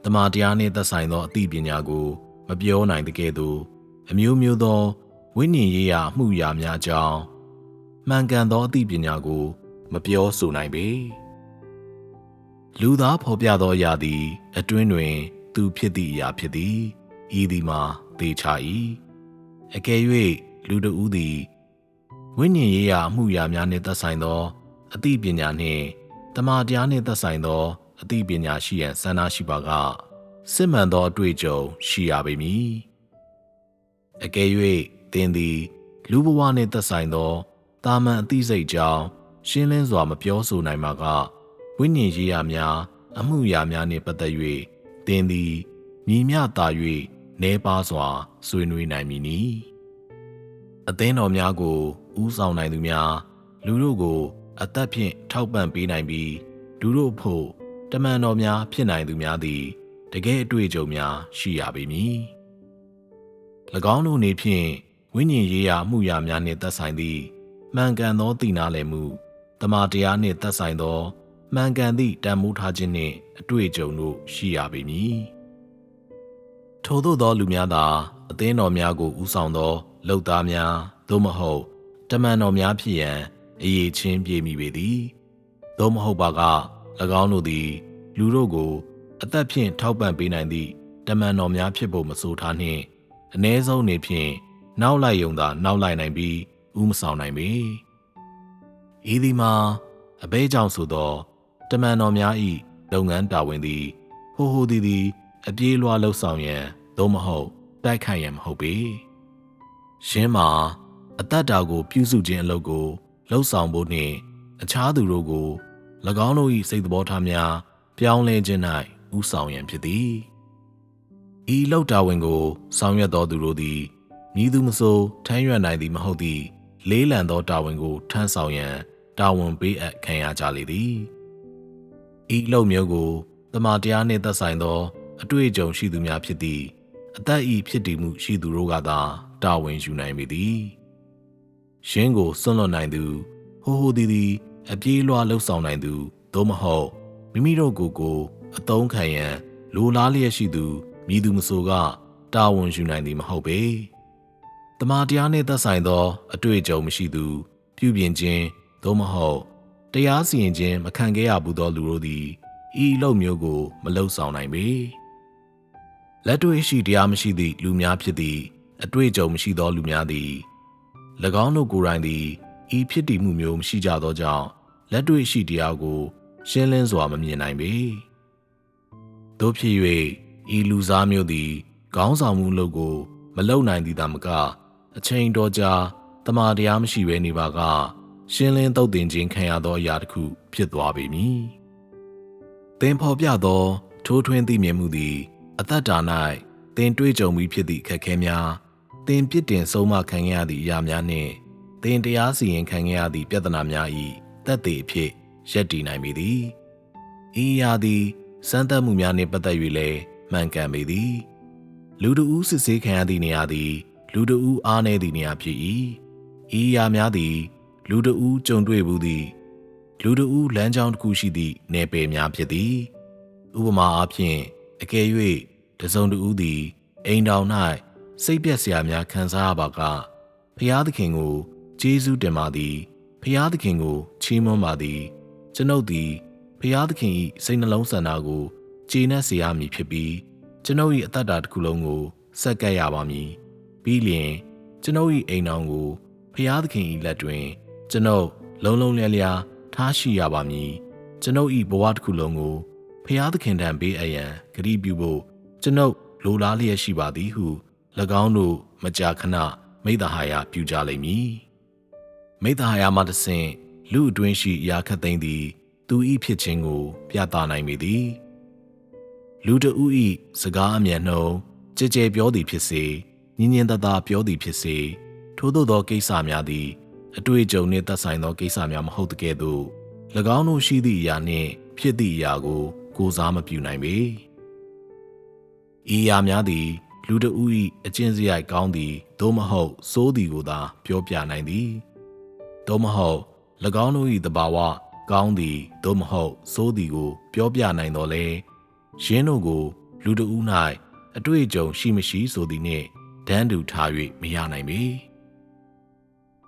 တမန်တရားနှင့်သက်ဆိုင်သောအသိပညာကိုမပြောနိုင်သကဲ့သို့အမျိုးမျိုးသောဝိညာဉ်ရေးရာအမှုရာများကြောင့်မှန်ကန်သောအသိပညာကိုမပြောဆိုနိုင်ပေလူသားဖော်ပြသောအရာသည်အတွင်းတွင်သူဖြစ်သည့်အရာဖြစ်သည်ဤသည်မှာသေချာ၏ အကယ်၍လူတဦးသည်ဝိညာဉ်ရေးရာအမှုရာများနှင့်သက်ဆိုင်သောအသိပညာနှင့်တမန်တရားနှင့်သက်ဆိုင်သောအသိပညာရှိရန်ဆန္ဒရှိပါကစစ်မှန်သောအတွေ့အကြုံရှိရပေမည်။အကယ်၍သင်သည်လူဘဝနှင့်သက်ဆိုင်သောတာမန်အသိစိတ်ကြောင့်ရှင်းလင်းစွာမပြောဆိုနိုင်ပါကဝိညာဉ်ရေးရာများအမှုရာများနှင့်ပတ်သက်၍သင်သည်ညီမျှသာ၍နည်းပါးစွာဆွေးနွေးနိုင်မည်နီ။အသင်းတော်များကိုဦးဆောင်နိုင်သူများလူတို့ကိုအသက်ဖြင့်ထောက်ပံ့ပေးနိုင်ပြီးလူတို့ဖို့တမန်တော်များဖြစ်နိုင်သူများသည်တကယ်အတွေ့အကြုံများရှိရပေမည်။၎င်းတို့အနေဖြင့်ဝိညာဉ်ရေးရာအမှုရာများနှင့်သက်ဆိုင်သည့်မှန်ကန်သောသိနာလည်မှုတမန်တရားနှင့်သက်ဆိုင်သောမှန်ကန်သည့်တန်ဖိုးထားခြင်းနှင့်အတွေ့အကြုံတို့ရှိရပေမည်။ထို့သောသောလူများသာအသင်းတော်များကိုဦးဆောင်သောလုပ်သားများသို့မဟုတ်တမန်တော်များဖြစ်ရန်အရေးချင်းပြေမိပေသည်သို့မဟုတ်ပါက၎င်းတို့သည်လူတို့ကိုအသက်ဖြင့်ထောက်ပံ့ပေးနိုင်သည့်တမန်တော်များဖြစ်ဖို့မဆိုထားနှင့်အ ਨੇ ဆုံးနေဖြင့်နောက်လိုက်ယုံသာနောက်လိုက်နိုင်ပြီးဥမဆောင်နိုင်ပေဤသည်မှာအဘဲကြောင့်ဆိုသောတမန်တော်များ၏လုပ်ငန်းတာဝန်သည်ဟိုသည်အပြေးလွှားလှုပ်ဆောင်ရန်သို့မဟုတ်တိုက်ခိုက်ရန်မဟုတ်ပေရှင်းမှာအသက်တာကိုပြုစုခြင်းအလုပ်ကိုလှုပ်ဆောင်ဖို့နှင့်အခြားသူတို့ကို၎င်းတို့၏စိတ်သဘောထားများပြောင်းလဲခြင်း၌ဥဆောင်ရန်ဖြစ်သည်ဤလှုပ်တာဝန်ကိုဆောင်ရွက်သောသူတို့သည်မည်သူမဆိုထမ်းရွက်နိုင်သည်မဟုတ်သည့်လေးလံသောတာဝန်ကိုထမ်းဆောင်ရန်တာဝန်ပေးအပ်ခံရကြလေသည်ဤလှုပ်မျိုးကိုတမန်တရားနှင့်သက်ဆိုင်သောအတွေ့အကြုံရှိသူများဖြစ်သည့်အသက်ဤဖြစ်တည်မှုရှိသူတို့ကသာတာဝန်ယူနိုင်ပေသည်ရှင်းကိုစွန့်လွတ်နိုင်သူဟိုသည်အပြေးလွှားလှုပ်ဆောင်နိုင်သူသို့မဟုတ်မိမိတို့ကိုအသုံးခံရန်လိုလားလျက်ရှိသူမည်သူမဆိုကတာဝန်ယူနိုင်သည်မဟုတ်ပေတမန်တရားနှင့်သက်ဆိုင်သောအတွေ့အကြုံမရှိသူပြုပြင်ခြင်းသို့မဟုတ်တရားစီရင်ခြင်းမခံခဲ့ရဘူးသောလူတို့သည်ဤလုပ်မျိုးကိုမလှုပ်ဆောင်နိုင်ပေလက်တွေ့ရှိတရားမရှိသည့်လူများဖြစ်သည့်အတွေ့အကြုံမရှိသောလူများသည်၎င်းတို့ကိုယ်တိုင်သည်ဤဖြစ်တည်မှုမျိုးမရှိကြသောကြောင့်လက်တွေ့ရှိတရားကိုရှင်းလင်းစွာမမြင်နိုင်ပေသို့ဖြစ်၍ဤလူစားမျိုးသည်ခေါင်းဆောင်မှုလုပ်ကိုမလုပ်နိုင်သည်သာမကအချိန်တော်ကြာတမာတရားမရှိဘဲနေပါကရှင်းလင်းသုတ်သင်ခြင်းခံရသောအရာတစ်ခုဖြစ်သွားပေမည်သင်ဖော်ပြသောထိုးထွင်းသိမြင်မှုသည်အသက်တာ၌သင်တွေ့ကြုံပြီးဖြစ်သည့်အခက်အခဲများသင်ပြစ်တင်ဆုံးမခံရသည့်အရာများနှင့်သင်တရားစီရင်ခံရသည့်ပြဿနာများ၏သက်သေအဖြစ်ရပ်တည်နိုင်ပေသည်ဤအရာသည်စမ်းသပ်မှုများနှင့်ပတ်သက်၍လည်းမှန်ကန်ပေသည်လူတဦးစစ်ဆေးခံရသည့်နေရာသည်လူတဦးအားနည်းသည့်နေရာဖြစ်၏ဤအရာများသည်လူတဦးကြုံတွေ့ဘူးသည့်လူတဦးလမ်းကြောင်းတစ်ခုရှိသည့်နယ်ပယ်များဖြစ်သည်ဥပမာအားဖြင့်အကယ်၍တစုံတဦးသည်အိမ်တောင်၌စိတ်ပျက်စရာများခံစားရပါကဖျားသခင်ကိုကျေးဇူးတင်ပါသည်ဖျားသခင်ကိုချီးမွမ်းပါသည်ကျွန်ုပ်သည်ဖျားသခင်၏စိတ်နှလုံးဆန္ဒကိုကျေနပ်စေရမည်ဖြစ်ပြီးကျွန်ုပ်၏အသက်တာတစ်ခုလုံးကိုဆက်ကပ်ရပါမည်ပြီးလျှင်ကျွန်ုပ်၏အိမ်တော်ကိုဖျားသခင်၏လက်တွင်ကျွန်ုပ်လုံးလုံးလျားလျားထားရှိရပါမည်ကျွန်ုပ်၏ဘဝတစ်ခုလုံးကိုဖျားသခင်ထံပေးအပ်ရန်ဂရုပြုဖို့ကျွန်ုပ်လိုလားလျက်ရှိပါသည်ဟု၎င်းတို့မကြာခဏမိဿဟာယပြုကြလိမ့်မည်မိဿဟာယမှတဆင့်လူအတွင်းရှိအရာခတ်သိမ်းသည်သူ၏ဖြစ်ခြင်းကိုပြသနိုင်ပေသည်လူတဦး၏စကားအမြန်နှုန်းကြဲကြဲပြောသည်ဖြစ်စေညင်ညင်သာသာပြောသည်ဖြစ်စေထို့သောသောကိစ္စများသည်အတွေ့အကြုံနှင့်သက်ဆိုင်သောကိစ္စများမဟုတ်တကယ်သို့၎င်းတို့ရှိသည့်အရာနှင့်ဖြစ်သည့်အရာကိုကိုးစားမပြုနိုင်ပေဤအရာများသည်လူတဦး၏အကျင့်စရိုက်ကောင်းသည်သို့မဟုတ်ဆိုးသည်ကိုသာပြောပြနိုင်သည်သို့မဟုတ်၎င်းတို့၏သဘာဝကောင်းသည်သို့မဟုတ်ဆိုးသည်ကိုပြောပြနိုင်တော်လဲယင်းတို့ကိုလူတဦး၌အတွေ့အကြုံရှိမရှိဆိုသည်နှင့်တန်းတူထား၍မရနိုင်ပေ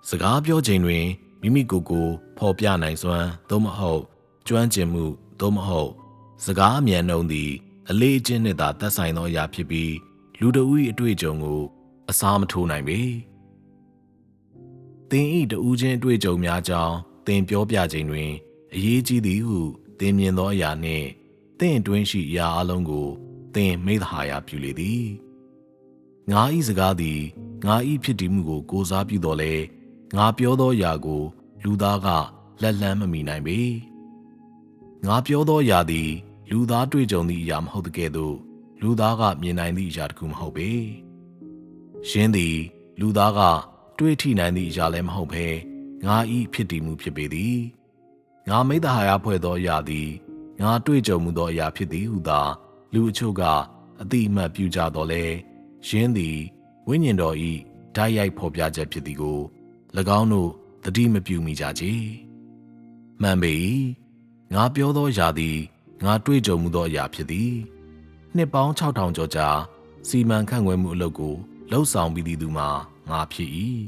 စကားပြောချိန်တွင်မိမိကိုယ်ကိုဖော်ပြနိုင်စွမ်းသို့မဟုတ်ကျွမ်းကျင်မှုသို့မဟုတ်စကားအမြန်နှုန်းသည်အလေးအကျင့်နှင့်သာသက်ဆိုင်သောအရာဖြစ်ပြီးလူတဦး၏အတွေ့အကြုံကို အစားမထိုးနိုင်ပေသင်ဤတူးချင်းတွေ့ကြုံများကြောင်းသင်ပြောပြခြင်းတွင်အရေးကြီးသည်ဟုသင်မြင်သောအရာနှင့်သင်အတွင်းရှိအရာအလုံးကိုသင်မိသဟာယပြုလေသည်ငါဤစကားသည်ငါဤဖြစ်တည်မှုကိုကိုးစားပြုတော်လဲငါပြောသောအရာကိုလူသားကလက်လှမ်းမမီနိုင်ပေငါပြောသောအရာသည်လူသားတွေ့ကြုံသည့်အရာမဟုတ်တကယ်သို့လူသားကမြင်နိုင်သည့်အရာတစ်ခုမဟုတ်ပေရှင်းသည်လူသားကတွေ့ထိနိုင်သည့်အရာလည်းမဟုတ်ဘဲငါဤဖြစ်တည်မှုဖြစ်ပေသည်ငါမိတ္တဟာယဖွဲ့သောအရာသည်ငါတွေ့ကြုံမှုသောအရာဖြစ်သည်ဟုသာလူအချို့ကအတိအမှတ်ပြုကြတော်လဲရှင်းသည်ဝိညာဉ်တော်ဤဓာတ်ရိုက်ဖော်ပြချက်ဖြစ်သည်ကို၎င်းတို့သတိမပြုမိကြချေမှန်ပေ၏ငါပြောသောအရာသည်ငါတွေ့ကြုံမှုသောအရာဖြစ်သည်နှစ်ပေါင်း6000ကျော်ကြာစီမံခန့်ခွဲမှုအလုပ်ကိုလှုပ်ဆောင်ပြီးသည့်သူမှာငါဖြစ်၏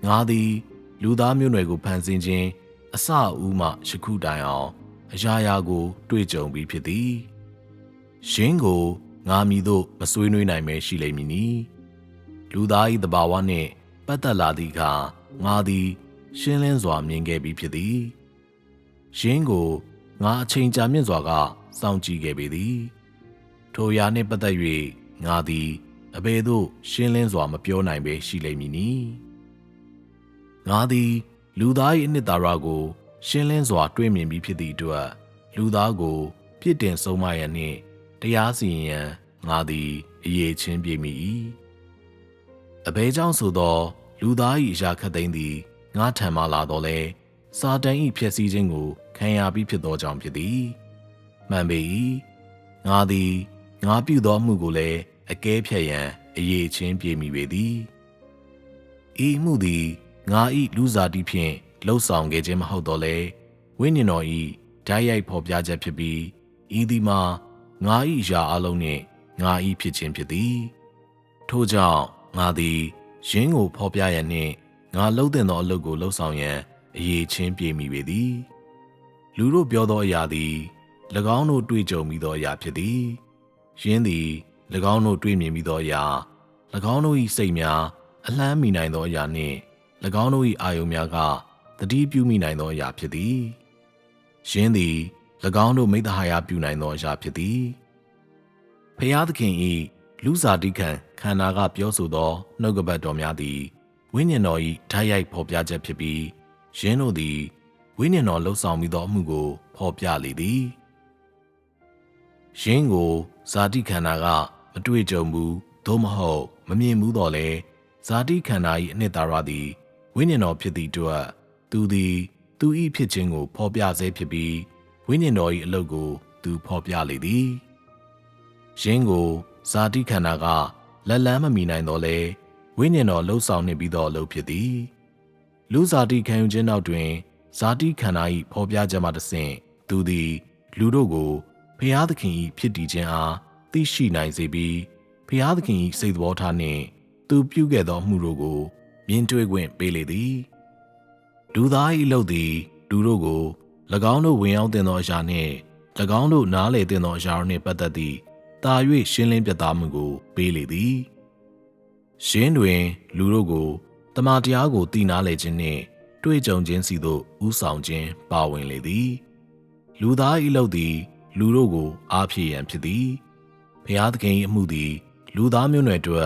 ငါသည်လူသားမျိုးနွယ်ကိုဖန်ဆင်းခြင်းအစအဦးမှယခုတိုင်အောင်အရာရာကိုတွေ့ကြုံပြီးဖြစ်သည်ရှင်းကိုငါမည်သို့မဆွေးနွေးနိုင်မဲရှိလိမ့်မည်နီလူသား၏သဘာဝနှင့်ပတ်သက်လာသည့်အခါငါသည်ရှင်းလင်းစွာမြင်ခဲ့ပြီးဖြစ်သည်ရှင်းကိုငါအချိန်ကြာမြင့်စွာကစောင့်ကြည့်ခဲ့ပေသည်ထိုအရာနှင့်ပတ်သက်၍ငါသည်အဘယ်သို့ရှင်းလင်းစွာမပြောနိုင်ပဲရှိလိမ့်မည်နီငါသည်လူသား၏အနှစ်သာရကိုရှင်းလင်းစွာတွေ့မြင်ပြီးဖြစ်သည့်အတွက်လူသားကိုပြစ်တင်ဆုံးမရန်နှင့်တရားစီရင်ရန်ငါသည်အရေးချင်းပြေမိ၏အဘယ်ကြောင့်ဆိုသောလူသား၏အရာခတ်သိမ်းသည်ငါထံမှလာတော်လဲစာတန်၏ဖျက်ဆီးခြင်းကိုခံရပြီးဖြစ်သောကြောင့်ဖြစ်သည်မှန်ပေ၏ငါသည်ငါပြုသောမှုကိုလည်းအကဲဖြတ်ရန်အရေးချင်းပြေမိပေသည်ဤမှုသည်ငါ၏လူစားတိဖြင့်လှုပ်ဆောင်ခဲ့ခြင်းမဟုတ်တော့လဲဝိညာဉ်တော်၏ဓာတ်ရိုက်ဖော်ပြချက်ဖြစ်ပြီးဤသည်မှာငါ၏အရာအလုံးနှင့်ငါ၏ဖြစ်ခြင်းဖြစ်သည်ထို့ကြောင့်ငါသည်ယင်းကိုဖော်ပြရန်နှင့်ငါလှုပ်တင်သောအလုပ်ကိုလှုပ်ဆောင်ရန်အရေးချင်းပြေမိပေသည်လူတို့ပြောသောအရာသည်၎င်းတို့တွေ့ကြုံပြီးသောအရာဖြစ်သည်ယင်းသည်၎င်းတို့တွေ့မြင်ပြီးသောအရာ၎င်းတို့၏စိတ်များအလှမ်းမိနိုင်သောအရာနှင့်၎င်းတို့၏အာယုံများကသတိပြုမိနိုင်သောအရာဖြစ်သည်ယင်းသည်၎င်းတို့မိတ္တဟာယပြုနိုင်သောအရာဖြစ်သည်ဖျားသခင်၏လူစားတိခံခန္ဓာကပြောဆိုသောနှုတ်ကပတ်တော်များသည်ဝိညာဉ်တော်၏ဓာတ်ရိုက်ဖော်ပြချက်ဖြစ်ပြီးယင်းတို့သည်ဝိညာဉ်တော်လှုပ်ဆောင်ပြီးသောအမှုကိုဖော်ပြလေသည်ယင်းကိုဇာတိခန္ဓာကမတွေ့ကြုံဘူးသို့မဟုတ်မမြင်ဘူးတော့လေဇာတိခန္ဓာ၏အနှစ်သာရသည်ဝိညာဉ်တော်ဖြစ်သည့်အတွက်သူသည်သူ၏ဖြစ်ခြင်းကိုဖော်ပြဆဲဖြစ်ပြီးဝိညာဉ်တော်၏အလုပ်ကိုသူဖော်ပြလေသည်ယင်းကိုဇာတိခန္ဓာကလက်လန်းမမီနိုင်တော့လေဝိညာဉ်တော်လှုပ်ဆောင်နေပြီးသောအလုပ်ဖြစ်သည်လူဇာတိခံယူခြင်းနောက်တွင်ဇာတိခန္ဓာ၏ဖော်ပြချက်မှတဆင့်သူသည်လူတို့ကိုဖျားသခင်၏ဖြစ်တည်ခြင်းအားသိရှိနိုင်စေပြီးဖျားသခင်၏စိတ်သဘောထားနှင့်သူပြုခဲ့သောမှုတို့ကိုမြင်တွေ့ခွင့်ပေးလေသည်လူသား၏အလုပ်သည်လူတို့ကို၎င်းတို့ဝင်ရောက်တင်သောအရာနှင့်၎င်းတို့နားလည်တင်သောအရာတို့နှင့်ပတ်သက်သည့်တာ၍ရှင်းလင်းပြသမှုကိုပေးလေသည်ရှင်းတွင်လူတို့ကိုတမန်တရားကိုသိနာလေခြင်းနှင့်တွေ့ကြုံခြင်းစီသို့ဥဆောင်ခြင်းပါဝင်လေသည်လူသား၏အလုပ်သည်လူတို့ကိုအားဖြည့်ရန်ဖြစ်သည်ဖျားသခင်၏အမှုသည်လူသားမျိုးနွယ်တို့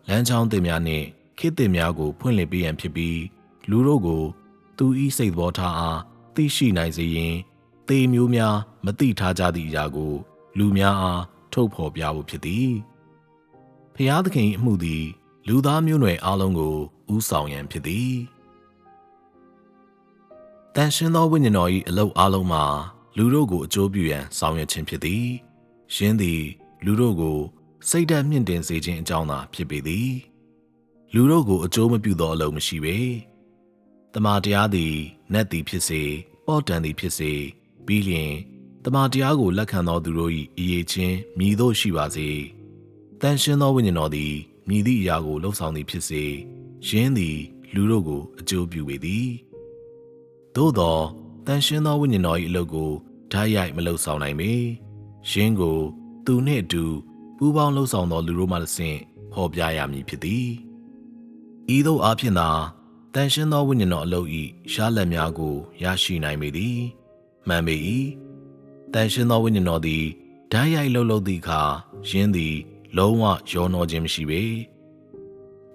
လမ်းကြောင်းသစ်များနှင့်ခေတ်သစ်များကိုဖွင့်လှစ်ပေးရန်ဖြစ်ပြီးလူတို့ကိုသူ၏စိတ်သဘောထားအားသိရှိနိုင်စေရန်သေမျိုးများမသိထားကြသည့်အရာကိုလူများအားထုတ်ဖော်ပြဖို့ဖြစ်သည်ဖျားသခင်၏အမှုသည်လူသားမျိုးနွယ်အားလုံးကိုဥဆောင်ရန်ဖြစ်သည်တန်ရှင်းသောဝိညာဉ်တော်၏အလုပ်အားလုံးမှာလူတို့ကိုအကျိုးပြုရန်ဆောင်ရွက်ခြင်းဖြစ်သည်ယင်းသည်လူတို့ကိုစိတ်ဓာတ်မြင့်တင်စေခြင်းအကြောင်းသာဖြစ်ပေသည်လူတို့ကိုအကျိုးမပြုသောအလုပ်မရှိပေတမန်တရားသည်နတ်သည်ဖြစ်စေပေါ့တန်သည်ဖြစ်စေပြီးလျှင်တမန်တရားကိုလက်ခံသောသူတို့၏အရေးချင်းမြည်သို့ရှိပါစေတန်ရှင်းသောဝိညာဉ်တော်သည်မြည်သည့်အရာကိုလှုပ်ဆောင်သည်ဖြစ်စေယင်းသည်လူတို့ကိုအကျိုးပြုပေသည်သို့သောတန်ရှင်းသောဝိညာဉ်တော်၏အလုပ်ကိုဓာတ်ရိုက်မလှုပ်ဆောင်နိုင်ပေယင်းကိုသူနှင့်အတူပူးပေါင်းလှုပ်ဆောင်သောလူတို့မှတဆင့် ဖော်ပြရမည်ဖြစ်သည်ဤသို့အားဖြင့်သာတန်ရှင်းသောဝိညာဉ်တော်အလုပ်၏ရှားလက်များကိုရရှိနိုင်ပေသည်မှန်ပေ၏တန်ရှင်းသောဝိညာဉ်တော်သည်ဓာတ်ရိုက်လှုပ်လှုပ်သည့်အခါယင်းသည်လုံးဝရောနှောခြင်းမရှိပေ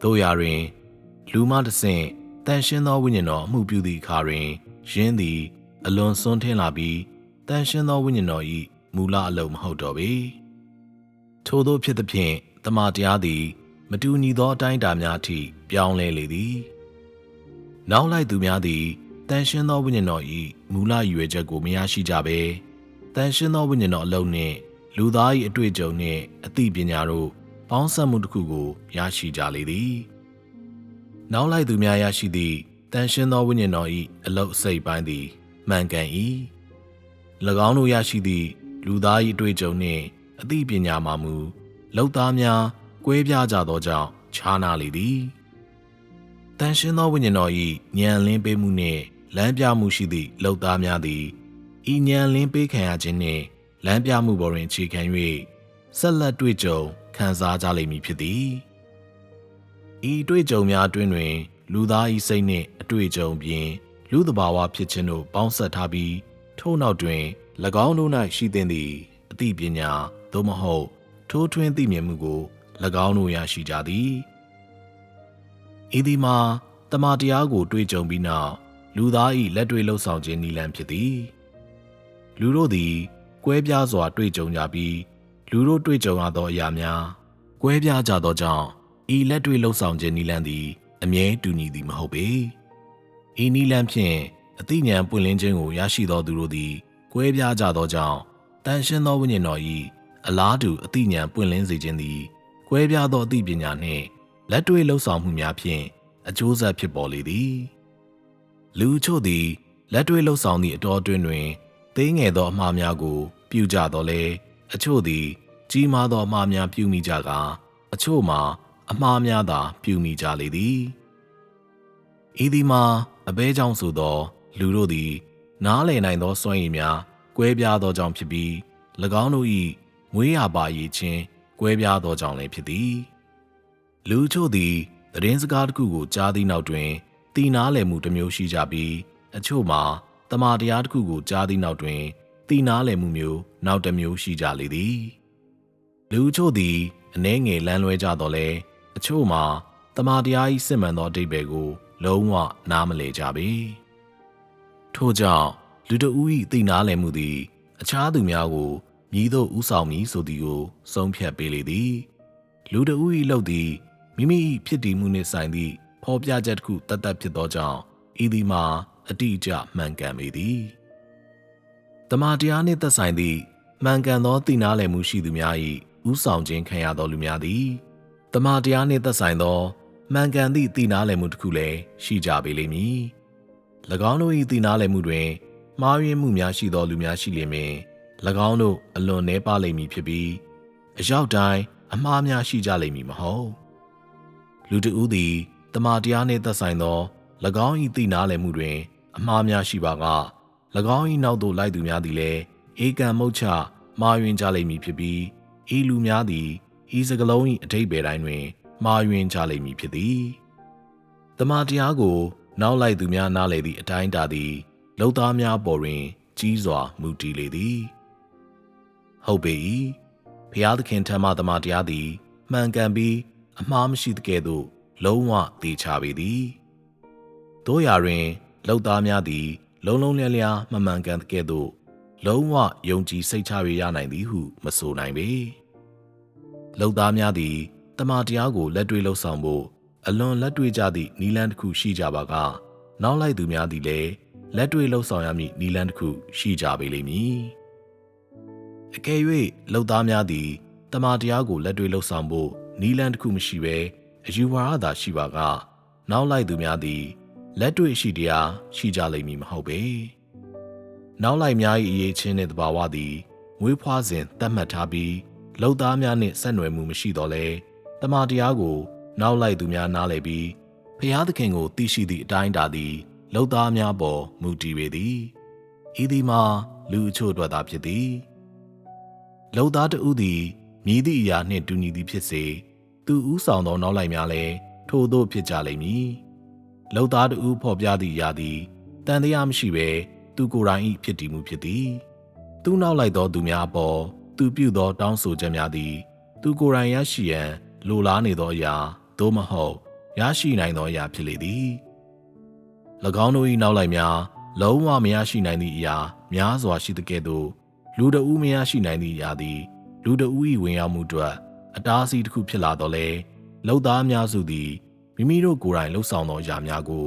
တို့ရာတွင်လူမှတစ်ဆင့်တန်ရှင်းသောဝိညာဉ်တော်အမှုပြုသည့်အခါတွင်ယင်းသည်အလွန်စွန်းထင်းလာပြီးတန်ရှင်းသောဝိညာဉ်တော်၏မူလအလုပ်မဟုတ်တော့ပေထို့သောဖြစ်သဖြင့်တမန်တရားသည်မတူညီသောအတိုင်းအတာများအထိပြောင်းလဲလေသည်နောက်လိုက်သူများသည်တန်ရှင်းသောဝိညာဉ်တော်၏မူလရည်ရွယ်ချက်ကိုမရရှိကြဘဲတန်ရှင်းသောဝိညာဉ်တော်အလုံးနှင့်လူသား၏အတွေ့အကြုံနှင့်အသိပညာတို့ပေါင်းစပ်မှုတစ်ခုကိုရရှိကြလေသည်နောက်လိုက်သူများရရှိသည့်တန်ရှင်းသောဝိညာဉ်တော်၏အလုပ်အစိတ်ပိုင်းသည်မှန်ကန်၏၎င်းတို့ရရှိသည့်လူသား၏အတွေ့အကြုံနှင့်အသိပညာမှမူလောက်သားများကွဲပြားကြသောကြောင့်ခြားနာလေသည်တန်ရှင်းသောဝိညာဉ်တော်၏ဉာဏ်လင်းပေးမှုနှင့်လမ်းပြမှုရှိသည့်လောက်သားများသည်ဤဉာဏ်လင်းပေးခံရခြင်းနှင့်လမ်းပြမှုပေါ်တွင်အခြေခံ၍ဆက်လက်တွေ့ကြုံခံစားကြလိမ့်မည်ဖြစ်သည်ဤတွေ့ကြုံများအတွင်းတွင်လူသား၏စိတ်နှင့်အတွေ့အကြုံပြင်လူသဘာဝဖြစ်ခြင်းတို့ပေါင်းစပ်ထားပြီးထို့နောက်တွင်၎င်းတို့၌ရှိသင့်သည့်အသိပညာသို့မဟုတ်ထိုးထွင်းသိမြင်မှုကို၎င်းတို့ရရှိကြသည်ဤသည်မှာတမန်တရားကိုတွေ့ကြုံပြီးနောက်လူသား၏လက်တွေ့လှုပ်ဆောင်ခြင်းနည်းလမ်းဖြစ်သည်လူတို့သည်ကွဲပြားစွာတွေ့ကြုံကြပြီးလူတို့တွေ့ကြုံရသောအရာများကွဲပြားကြသောကြောင့်ဤလက်တွေ့လှုပ်ဆောင်ခြင်းနည်းလမ်းသည်အမြဲတူညီသည်မဟုတ်ပေဤနည်းလမ်းဖြင့်အသိဉာဏ်ပွင့်လင်းခြင်းကိုရရှိသောသူတို့သည်ကွဲပြားကြသောကြောင့်တန်ရှင်းသောဝိညာဉ်တော်၏အလားတူအသိဉာဏ်ပွင့်လင်းစေခြင်းသည်ကွဲပြားသောအသိပညာနှင့်လက်တွေ့လှုပ်ဆောင်မှုများဖြင့်အကျိုးဆက်ဖြစ်ပေါ်လေသည်လူချို့သည်လက်တွေ့လှုပ်ဆောင်သည့်အတော်အတွင်းတွင်သေးငယ်သောအမှားများကိုပြုကြတော့လဲအချို့သည်ကြီးမားသောအမှားများပြုမိကြကာအချို့မှာအမှားများသာပြုမိကြလေသည်ဤသည်မှာအဘဲကြောင့်ဆိုသောလူတို့သည်နားလည်နိုင်သောစွမ်းရည်များကွဲပြားသောကြောင့်ဖြစ်ပြီး၎င်းတို့၏မွေးရာပါရည်ခြင်းကွဲပြားသောကြောင့်လည်းဖြစ်သည်လူချို့သည်သတင်းစကားတစ်ခုကိုကြားသည့်နောက်တွင်သိနားလည်မှုတစ်မျိုးရှိကြပြီးအချို့မှာတမန်တရားတစ်ခုကိုကြားသည့်နောက်တွင်သိနားလည်မှုမျိုးနောက်တစ်မျိုးရှိကြလေသည်လူချို့သည်အနှဲငယ်လမ်းလွဲကြတော့လဲအချို့မှာတမန်တရား၏စစ်မှန်သောအဓိပ္ပာယ်ကိုလုံးဝနားမလည်ကြပေထို့ကြောင့်လူတဦး၏သိနားလည်မှုသည်အခြားသူများကိုမြည်သို့ဥဆောင်မည်ဆိုသည်ကိုဆုံးဖြတ်ပေးလေသည်လူတဦး၏လုပ်သည်မိမိ၏ဖြစ်တည်မှုနှင့်ဆိုင်သည့်ဖော်ပြချက်တစ်ခုတတ်ဖြစ်သောကြောင့်ဤသည်မှာအတိအကျမှန်ကန်ပေသည်တမန်တရားနှင့်သက်ဆိုင်သည့်မှန်ကန်သောသိနားလည်မှုရှိသူများ၏ဥဆောင်ခြင်းခံရသောလူများသည်တမန်တရားနှင့်သက်ဆိုင်သောမှန်ကန်သည့်သိနားလည်မှုတစ်ခုလည်းရှိကြပေလိမ့်မည်၎င်းတို့၏သိနားလည်မှုတွင်မှားယွင်းမှုများရှိသောလူများရှိလိမ့်မည်၎င်းတို့အလွန်နှဲပါလိမ့်မည်ဖြစ်ပြီးအရောက်တိုင်းအမှားများရှိကြလိမ့်မည်မဟုတ်လူတဦးသည်တမန်တရားနှင့်သက်ဆိုင်သော၎င်း၏သိနားလည်မှုတွင်အမှားများရှိပါက၎င်း၏နောက်သို့လိုက်သူများသည်လည်းဧကံမုတ်ချမှားယွင်းကြလိမ့်မည်ဖြစ်ပြီးဤလူများသည်ဤစကလုံး၏အဓိပ္ပာယ်တိုင်းတွင်မှားယွင်းကြလိမ့်မည်ဖြစ်သည်တမန်တရားကိုနောက်လိုက်သူများနားလည်သည့်အတိုင်းအတာသည်လုံသားများပေါ်တွင်ကြီးစွာမူတည်လေသည်ဟုတ်ပေ၏ဘုရားသခင်ထံမှတမန်တရားသည်မှန်ကန်ပြီးအမှားမရှိသကဲ့သို့လုံးဝသေချာပေသည်တို့ရာတွင်လုံသားများသည်လုံးလုံးလျားလျားမမှန်ကန်သကဲ့သို့လုံးဝယုံကြည်စိတ်ချရနိုင်သည်ဟုမဆိုနိုင်ပေလုံသားများသည်တမန်တရားကိုလက်တွေ့လှုပ်ဆောင်ဖို့အလွန်လက်တွေ့ကြသည့်နည်းလမ်းတစ်ခုရှိကြပါကနောက်လိုက်သူများသည်လည်းလက်တွေ့လှုပ်ဆောင်ရမည့်နည်းလမ်းတစ်ခုရှိကြပေလိမ့်မည်အကယ်၍လုံသားများသည်တမန်တရားကိုလက်တွေ့လှုပ်ဆောင်ဖို့နည်းလမ်းတစ်ခုမရှိဘဲအယူဝါဒသာရှိပါကနောက်လိုက်သူများသည်လက်တွေ့ရှိတရားရှိကြလိမ့်မည်မဟုတ်ပေနောက်လိုက်များ၏အရေးချင်းနှင့်တဘာဝသည်မွေးဖွားစဉ်သတ်မှတ်ထားပြီးလုံသားများနှင့်ဆက်နွယ်မှုမရှိတော့လဲတမန်တရားကိုနောက်လိုက်သူများနားလည်ပြီးဖျားသခင်ကိုသိရှိသည့်အတိုင်းအတာသည်လုံသားများပေါ်မူတည်ပေသည်ဤသည်မှာလူအချို့အတွက်သာဖြစ်သည်လုံသားတဦးသည်မြည်သည့်အရာနှင့်တူညီသည်ဖြစ်စေ သူဦးဆောင်သောနောက်လိုက်များလည်းထို့သို့ဖြစ်ကြလိမ့်မည်လုံသားတူဖော်ပြသည့်အရာသည်တန်တရားမရှိဘဲသူကိုယ်တိုင်၏ဖြစ်တည်မှုဖြစ်သည်သူနောက်လိုက်သောသူများအပေါ်သူပြုသောတောင်းဆိုချက်များသည်သူကိုယ်တိုင်ရရှိရန်လိုလားနေသောအရာသို့မဟုတ်ရရှိနိုင်သောအရာဖြစ်လေသည်၎င်းတို့၏နောက်လိုက်များလုံးဝမရရှိနိုင်သည့်အရာများစွာရှိသကဲ့သို့လူတဦးမရရှိနိုင်သည့်အရာသည်လူတဦး၏ဝင်ရောက်မှုအတွက်အတားအဆီးတစ်ခုဖြစ်လာတော့လေလုံသားအများစုသည်မိမိတို့ကိုယ်တိုင်လှုပ်ဆောင်သောအရာများကို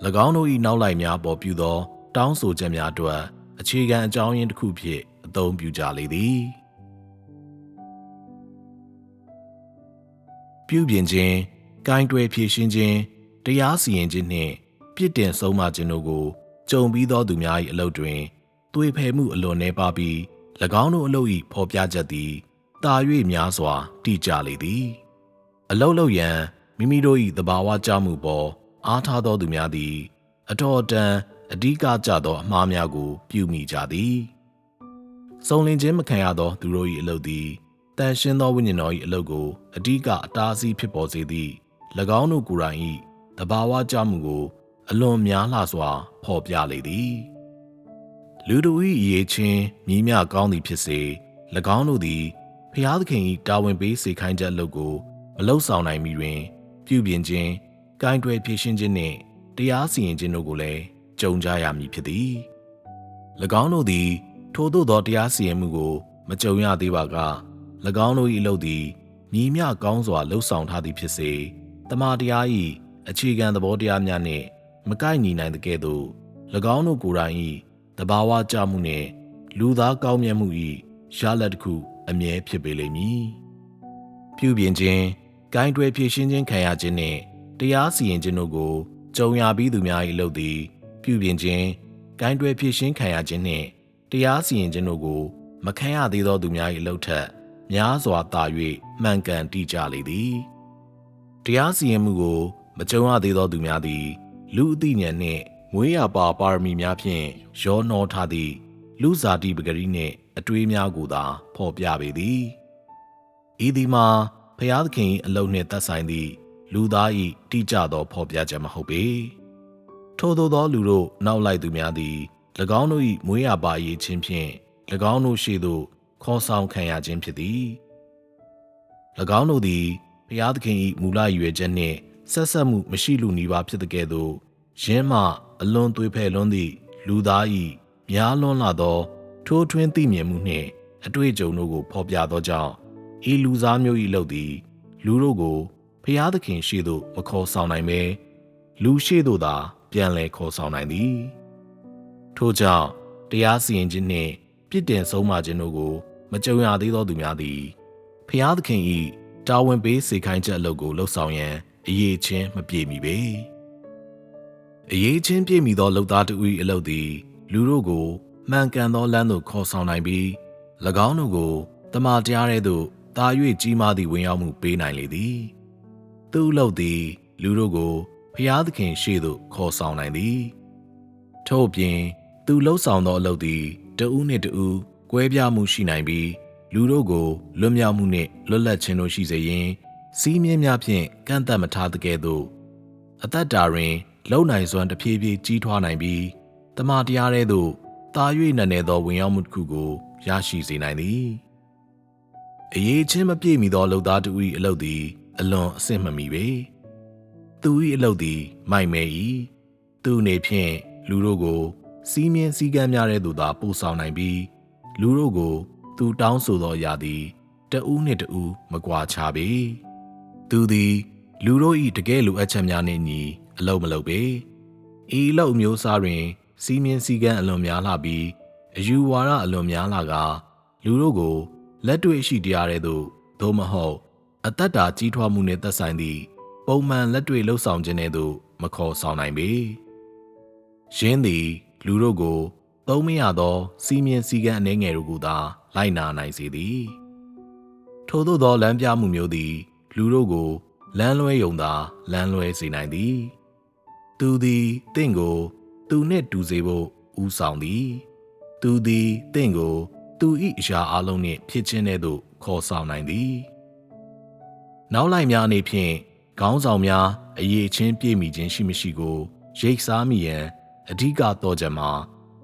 ၎င်းတို့၏နောက်လိုက်များပေါ်ပြုသောတောင်းဆိုချက်များအတွက်အခြေခံအကြောင်းရင်းတစ်ခုဖြင့်အသုံးပြုကြလေသည်ပြုပြင်ခြင်း၊ကိုင်တွယ်ဖြေရှင်းခြင်း၊တရားစီရင်ခြင်းနှင့်ပြစ်တင်ဆုံးမခြင်းတို့ကိုကြုံပြီးသောသူများ၏အလုပ်တွင်သွေဖယ်မှုအလွန်နည်းပါးပြီး၎င်းတို့အလုပ်၏ဖော်ပြချက်သည်တာ၍များစွာတိကျလေသည်အလုပ်လုပ်ရန်မိမိတို့၏သဘာဝကျမှုပေါ်အားထားသောသူများသည်အတော်အတန်အဓိကကျသောအမှားများကိုပြုမိကြသည်စုံလင်ခြင်းမခံရသောသူတို့၏အလုပ်သည်တန်ရှင်းသောဝိညာဉ်တော်၏အလုပ်ကိုအဓိကအတားအဆီးဖြစ်ပေါ်စေသည့်၎င်းတို့ကိုယ်တိုင်၏သဘာဝကျမှုကိုအလွန်များလှစွာဖော်ပြလေသည်လူတို့၏အရေးချင်းမြည်မြကောင်းသည်ဖြစ်စေ၎င်းတို့သည်ဖျားသခင်၏တာဝန်ပေးစေခိုင်းချက်အလုပ်ကိုမလုပ်ဆောင်နိုင်မီတွင်ပြုပြင်ခြင်းကိုင်တွယ်ဖြေရှင်းခြင်းနှင့်တရားစီရင်ခြင်းတို့ကိုလည်းကြုံကြရမည်ဖြစ်သည်၎င်းတို့သည်ထိုသို့သောတရားစီရင်မှုကိုမကြုံရသေးပါက၎င်းတို့၏အလုပ်သည်မြည်မြကောင်းစွာလှုပ်ဆောင်ထားသည်ဖြစ်စေတမန်တရား၏အခြေခံသဘောတရားများနှင့်မကိုက်ညီနိုင်သကဲ့သို့၎င်းတို့ကိုယ်တိုင်၏တဘာဝကျမှုနှင့်လူသားကောင်းမြတ်မှု၏ရလဒ်တစ်ခုအမြဲဖြစ်ပေလိမ့်မည်ပြုပြင်ခြင်းကိုင်တွယ်ဖြေရှင်းခြင်းခံရခြင်းနှင့်တရားစီရင်ခြင်းတို့ကိုကြုံရပြီးသူများ၏အလုပ်သည်ပြုပြင်ခြင်းကိုင်တွယ်ဖြေရှင်းခံရခြင်းနှင့်တရားစီရင်ခြင်းတို့ကိုမခံရသေးသောသူများ၏အလုပ်ထက်များစွာသာ၍မှန်ကန်တိကျလေသည်တရားစီရင်မှုကိုမကြုံရသေးသောသူများသည်လူအသိဉာဏ်နှင့်မွေးရာပါပါရမီများဖြင့်ရောနှောထားသည့်လူဇာတိပဂရိနှင့်အတွေးများကိုသာဖော်ပြပေသည်ဤသည်မှာဖျားသခင်၏အလုံးနှင့်သက်ဆိုင်သည့်လူသား၏တိကျသောဖော်ပြချက်မဟုတ်ပေထို့သောလူတို့နောက်လိုက်သူများသည်၎င်းတို့၏မွေးရာပါရေးခြင်းဖြင့်၎င်းတို့ရှေ့သို့ခေါ်ဆောင်ခံရခြင်းဖြစ်သည်၎င်းတို့သည်ဖျားသခင်၏မူလရည်ရွယ်ချက်နှင့်ဆက်ဆက်မှုမရှိလူနီးပါးဖြစ်တဲ့ကဲ့သို့ယင်းမှအလွန်သွေးဖယ်လွန်းသည့်လူသား၏များလွန်းလာသောထိုးထွင်းသိမြင်မှုနှင့်အတွေ့အကြုံတို့ကိုဖော်ပြသောကြောင့်ဤလူသားမျိုး၏အလုပ်သည်လူတို့ကိုဖျားသခင်ရှေ့သို့မခေါ်ဆောင်နိုင်ပဲလူရှေ့သို့သာပြန်လည်ခေါ်ဆောင်နိုင်သည်ထို့ကြောင့်တရားစီရင်ခြင်းနှင့်ပြစ်တင်ဆုံးမခြင်းတို့ကိုမကြုံရသေးသောသူများသည်ဖျားသခင်၏တာဝန်ပေးစေခိုင်းချက်အလုပ်ကိုလှုပ်ဆောင်ရန်အရေးချင်းမပြေမီပေအရေးချင်းပြည့်မီသောလုပ်သားတို့၏အလုပ်သည်လူတို့ကိုမှန်ကန်သောလမ်းသို့ခေါ်ဆောင်နိုင်ပြီး၎င်းတို့ကိုတမန်တရားထဲသို့တာ၍ကြီးမားသည့်ဝင်ရောက်မှုပေးနိုင်လေသည်သူ့အလုပ်သည်လူတို့ကိုဖျားသခင်ရှေ့သို့ခေါ်ဆောင်နိုင်သည်ထို့အပြင်သူလှုပ်ဆောင်သောအလုပ်သည်တဦးနှင့်တဦးကွဲပြားမှုရှိနိုင်ပြီးလူတို့ကိုလွတ်မြောက်မှုနှင့်လွတ်လပ်ခြင်းတို့ရှိစေရန်စီးမြင်များဖြင့်ကန့်သတ်မထားသကဲ့သို့အသက်တာတွင်လုံနိုင်စွမ်းတဖြည်းဖြည်းကြီးထွားနိုင်ပြီးတမန်တရားထဲသို့တာ၍နက်နဲသောဝင်ရောက်မှုတစ်ခုကိုရရှိစေနိုင်သည်အရေးချင်းမပြည့်မီသောလုပ်သားတို့၏အလုပ်သည်အလွန်အဆင့်မမီပေသူ၏အလုပ်သည်မိုက်မဲ၏သူအနေဖြင့်လူတို့ကိုစီးမြင်စည်းကမ်းများထဲသို့သာပို့ဆောင်နိုင်ပြီးလူတို့ကိုသူတောင်းဆိုသောအရာသည်တဦးနှင့်တဦးမကွာခြားပေသူသည်လူတို့၏တကယ်လိုအပ်ချက်များနှင့်ညီအလုပ်မလုပ်ပေဤအလုပ်မျိုးစားတွင်စီးမြင်စည်းကမ်းအလွန်များလှပြီးအယူဝါဒအလွန်များလှကလူတို့ကိုလက်တွေ့ရှိတရားတွေသို့သို့မဟုတ်အသက်တာကြီးထွားမှုနှင့်သက်ဆိုင်သည့်ပုံမှန်လက်တွေ့လှုပ်ဆောင်ခြင်းတွေသို့မခေါ်ဆောင်နိုင်ပေယင်းသည်လူတို့ကိုသုံးမရသောစီးမြင်စည်းကမ်းအနည်းငယ်တို့ကိုသာလိုက်နာနိုင်စေသည်ထို့သောလမ်းပြမှုမျိုးသည်လူတို့ကိုလမ်းလွဲယုံသာလမ်းလွဲစေနိုင်သည်သူသည်တင့်ကိုသူနှင့်တူစေဖို့ဦးဆောင်သည်သူသည်တင့်ကိုသူ၏အရာအလုံးနှင့်ဖြစ်ခြင်းထဲသို့ခေါ်ဆောင်နိုင်သည် နောက်လိုက်များအနေဖြင့်ခေါင်းဆောင်များအရေးချင်းပြည့်မိခြင်းရှိမရှိကိုရိတ်စားမိရန်အဓိကတော့ချက်မှာ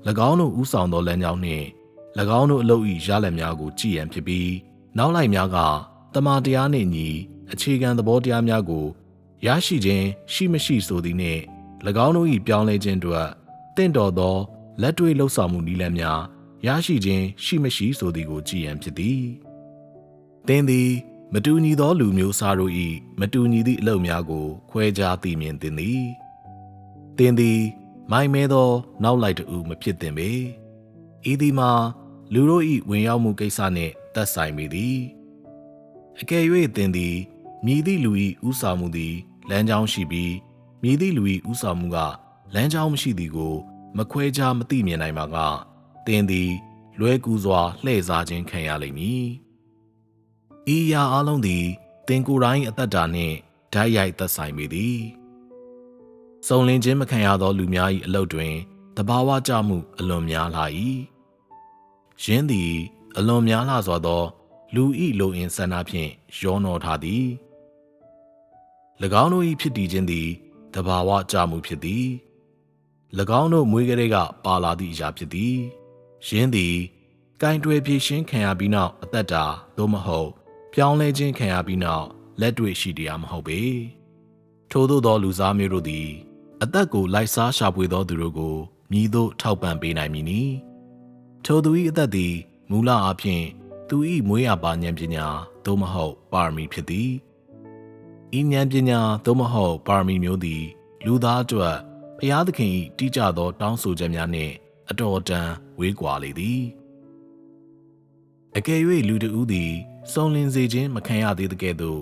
၎င်းတို့ဥဆောင်သောလမ်းကြောင်းနှင့်၎င်းတို့အလုပ်၏ရလဒ်များကိုကြည်ရန်ဖြစ်ပြီးနောက်လိုက်များကတမန်တရားနှင့်ညီအခြေခံသဘောတရားများကိုရရှိခြင်းရှိမရှိဆိုသည်နှင့်၎င်းတို့၏ပြောင်းလဲခြင်းတို့တင့်တော်သောလက်တွေ့လှုပ်ဆောင်မှုနည်းလမ်းများရရှိခြင်းရှိမရှိဆိုသည်ကိုကြည်ရန်ဖြစ်သည်သင်သည်မတူညီသောလူမျိုးစားတို့၏မတူညီသည့်အလုပ်များကိုခွဲခြားသိမြင်သင်သည်သင်သည်မိုင်မဲသောနောက်လိုက်တူမဖြစ်သင်ပေဤသည်မှာလူတို့၏ဝင်ရောက်မှုကိစ္စနှင့်သက်ဆိုင်ပေသည်အကယ်၍သင်သည်မြည်သည့်လူ၏ဥဆောင်မှုသည်လမ်းကြောင်းရှိပြီးမြည်သည့်လူ၏ဥဆောင်မှုကလမ်းကြောင်းမရှိသည်ကိုမခွဲခြားမသိမြင်နိုင်ပါကသင်သည်လွဲကူးစွာလှည့်စားခြင်းခံရလိမ့်မည်ဤရာအလုံးသည်သင်ကိုယ်တိုင်အသက်တာနှင့်ဓာတ်ရိုက်သက်ဆိုင်ပေသည်စုံလင်ခြင်းမခံရသောလူများ၏အလုပ်တွင်သဘာဝကျမှုအလွန်များလာ၏ယင်းသည်အလွန်များလာစွာသောလူ၏လိုအင်ဆန္ဒဖြင့်ရောနှောထားသည်၎င်းတို့၏ဖြစ်တည်ခြင်းသည်သဘာဝကျမှုဖြစ်သည်၎င်းတို့မွေးကလေးကပါလာသည့်အရာဖြစ်သည်ယင်းသည်ကင်တွယ်ဖြည့်ရှင်းခံရပြီးနောက်အသက်တာသို့မဟုတ်ပြောင်းလဲခြင်းခံရပြီးနောက်လက်တွေ့ရှိတရားမဟုတ်ပေထို့သောသောလူစားမျိုးတို့သည်အသက်ကိုလိုက်စားရှာဖွေသောသူတို့ကိုမြည်သို့ထောက်ပံ့ပေးနိုင်မည်နီထိုသူ၏အသက်သည်မူလအားဖြင့်သူ၏မွေးရာပါဉာဏ်ပညာသို့မဟုတ်ပါရမီဖြစ်သည်ဤဉာဏ်ပညာသို့မဟုတ်ပါရမီမျိုးသည်လူသားအတွက်ဘုရားသခင်၏တိကျသောတောင်းဆိုချက်များနှင့်အတော်တန်ဝေးကွာလေသည်အကယ်၍လူတဦးသည်စုံလင်စေခြင်းမခံရသေးတဲ့ကဲ့သို့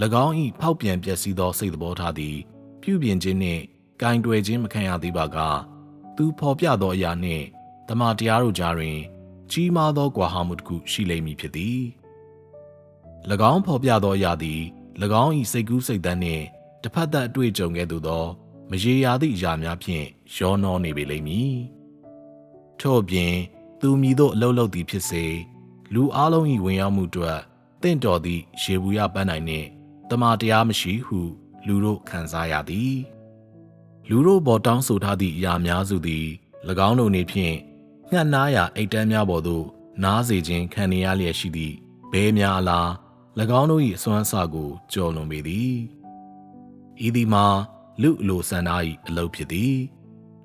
၎င်း၏ဖောက်ပြန်ပျက်စီးသောစိတ်သဘောထားသည်ပြုပြင်ခြင်းနှင့်ကင်တွယ်ခြင်းမခံရသေးပါကသူဖော်ပြသောအရာနှင့်တမန်တရားတို့ကြားတွင်ကြီးမားသောကွာဟမှုတစ်ခုရှိလိမ့်မည်ဖြစ်သည်၎င်းဖော်ပြသောအရာသည်၎င်း၏စိတ်ကူးစိတ်သန်းနှင့်တစ်ဖက်သက်အတွေ့အကြုံကဲ့သို့သောမရေရာသည့်အရာများဖြင့်ရောနှောနေပေလိမ့်မည်ထို့အပြင်သူမည်သို့အလုပ်လုပ်သည်ဖြစ်စေလူအလုံး၏ဝင်ရောက်မှုအတွက်တင့်တော်သည့်ရေဘူးရပန်းနိုင်နှင့်တမန်တရားမရှိဟုလူတို့ခံစားရသည်လူတို့ပေါ်တောင်းဆိုထားသည့်အရာများစုသည်၎င်းတို့နေဖြင့်ငှက်နားရာအိတ်တန်းများပေါ်သို့နားစေခြင်းခံနေရလျက်ရှိသည့်ဘဲများအလား၎င်းတို့၏အစွမ်းအစကိုကျော်လွန်ပေသည်ဤသည်မှာလူအလိုဆန္ဒ၏အလုပ်ဖြစ်သည်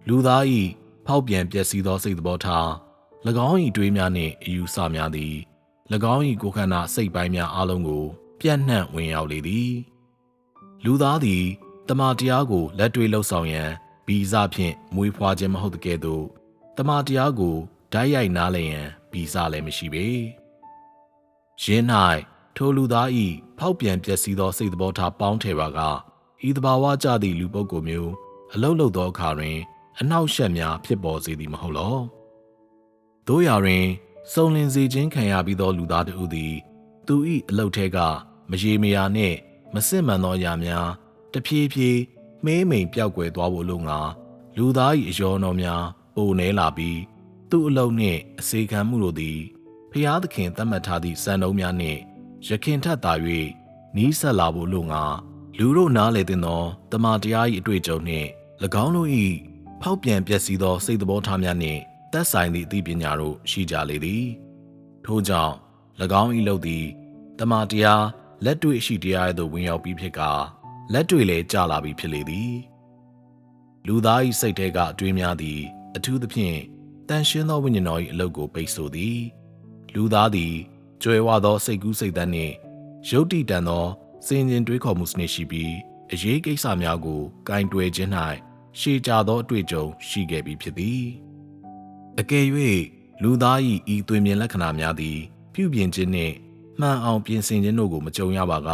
လူသား၏ဖောက်ပြန်ပျက်စီးသောစိတ်သဘောထား၎င်း၏တွေးများနှင့်အယူဆများသည်၎င်း၏ကိုယ်ခန္ဓာစိတ်ပိုင်းများအလုံးကိုပြန့်နှံ့ဝင်ရောက်လေသည်လူသားသည်တမန်တရားကိုလက်တွေ့လှုပ်ဆောင်ရန်ဗီဇဖြင့်မွေးဖွားခြင်းမဟုတ်တဲ့ကဲ့သို့တမန်တရားကိုဓာတ်ရိုက်နားလည်ရန်ဗီဇလည်းမရှိပေယင်း၌ထိုလူသား၏ဖောက်ပြန်ပျက်စီးသောစိတ်သဘောထားပေါင်းထည်ပါကဤသဘာဝကျသည့်လူပုဂ္ဂိုလ်မျိုးအလုလုသောအခါတွင်အနှောက်အယှက်များဖြစ်ပေါ်စေသည်မဟုတ်လောတို့ရာတွင်စုံလင်စေခြင်းခံရပြီးသောလူသားတို့သည်သူ၏အလုထဲကမရေမရာနှင့်မစစ်မှန်သောအရာများတဖြည်းဖြည်းမှေးမိန်ပျောက်ကွယ်သွားဖို့လိုငါလူသား၏အယောတော်များပိုနေလာပြီးသူ့အလုနှင့်အစေခံမှုတို့သည်ဖျားသခင်သတ်မှတ်ထားသည့်စံနှုန်းများနှင့်ရခင်ထက်သာ၍နီးစပ်လာဖို့လိုငါလူတို့နားလေတဲ့သောတမန်တရား၏အတွေ့အကြုံနှင့်၎င်းတို့၏ဖောက်ပြန်ပျက်စီးသောစိတ်သဘောထားများနှင့်သက်ဆိုင်သည့်အသိပညာတို့ရှိကြလေသည်ထို့ကြောင့်၎င်း၏လုပ်သည်တမန်တရားလက်တွေ့ရှိတရား၏သို့ဝင်ရောက်ပြီးဖြစ်ကာလက်တွေ့လည်းကျလာပြီးဖြစ်လေသည်လူသား၏စိတ်ထဲကအတွေးများသည်အထူးသဖြင့်တန်ရှင်းသောဝိညာဉ်တော်၏အလုပ်ကိုပိတ်ဆို့သည်လူသားသည်ကြွယ်ဝသောစိတ်ကူးစိတ်သန်းနှင့်ယုတ်တိတန်သောစင်ကြင်တွေးခေါ်မှုစနစ်ရှိပြီးအရေးကိစ္စများကိုကင်တွယ်ခြင်း၌ရှေ့ကျသောအတွေ့အကြုံရှိခဲ့ပြီးဖြစ်သည်အကယ်၍လူသား၏ဤသွင်မြင်လက္ခဏာများသည်ပြုပြင်ခြင်းနှင့်မှန်အောင်ပြင်ဆင်ခြင်းတို့ကိုမကြုံရပါက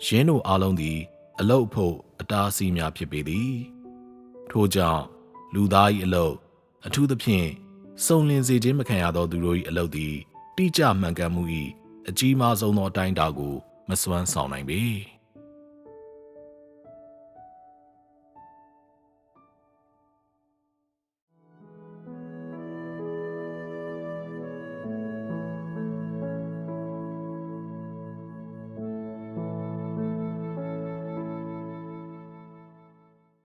ယင်းတို့အလုံးသည်အလုတ်ဖို့အတားအဆီးများဖြစ်ပေသည်ထို့ကြောင့်လူသား၏အလုတ်အထူးသဖြင့်စုံလင်စေခြင်းမခံရသောသူတို့၏အလုတ်သည်တိကျမှန်ကန်မှု၏အကြီးမားဆုံးသောအတိုင်းအတာကိုမစွမ်းဆောင်နိုင်ပေ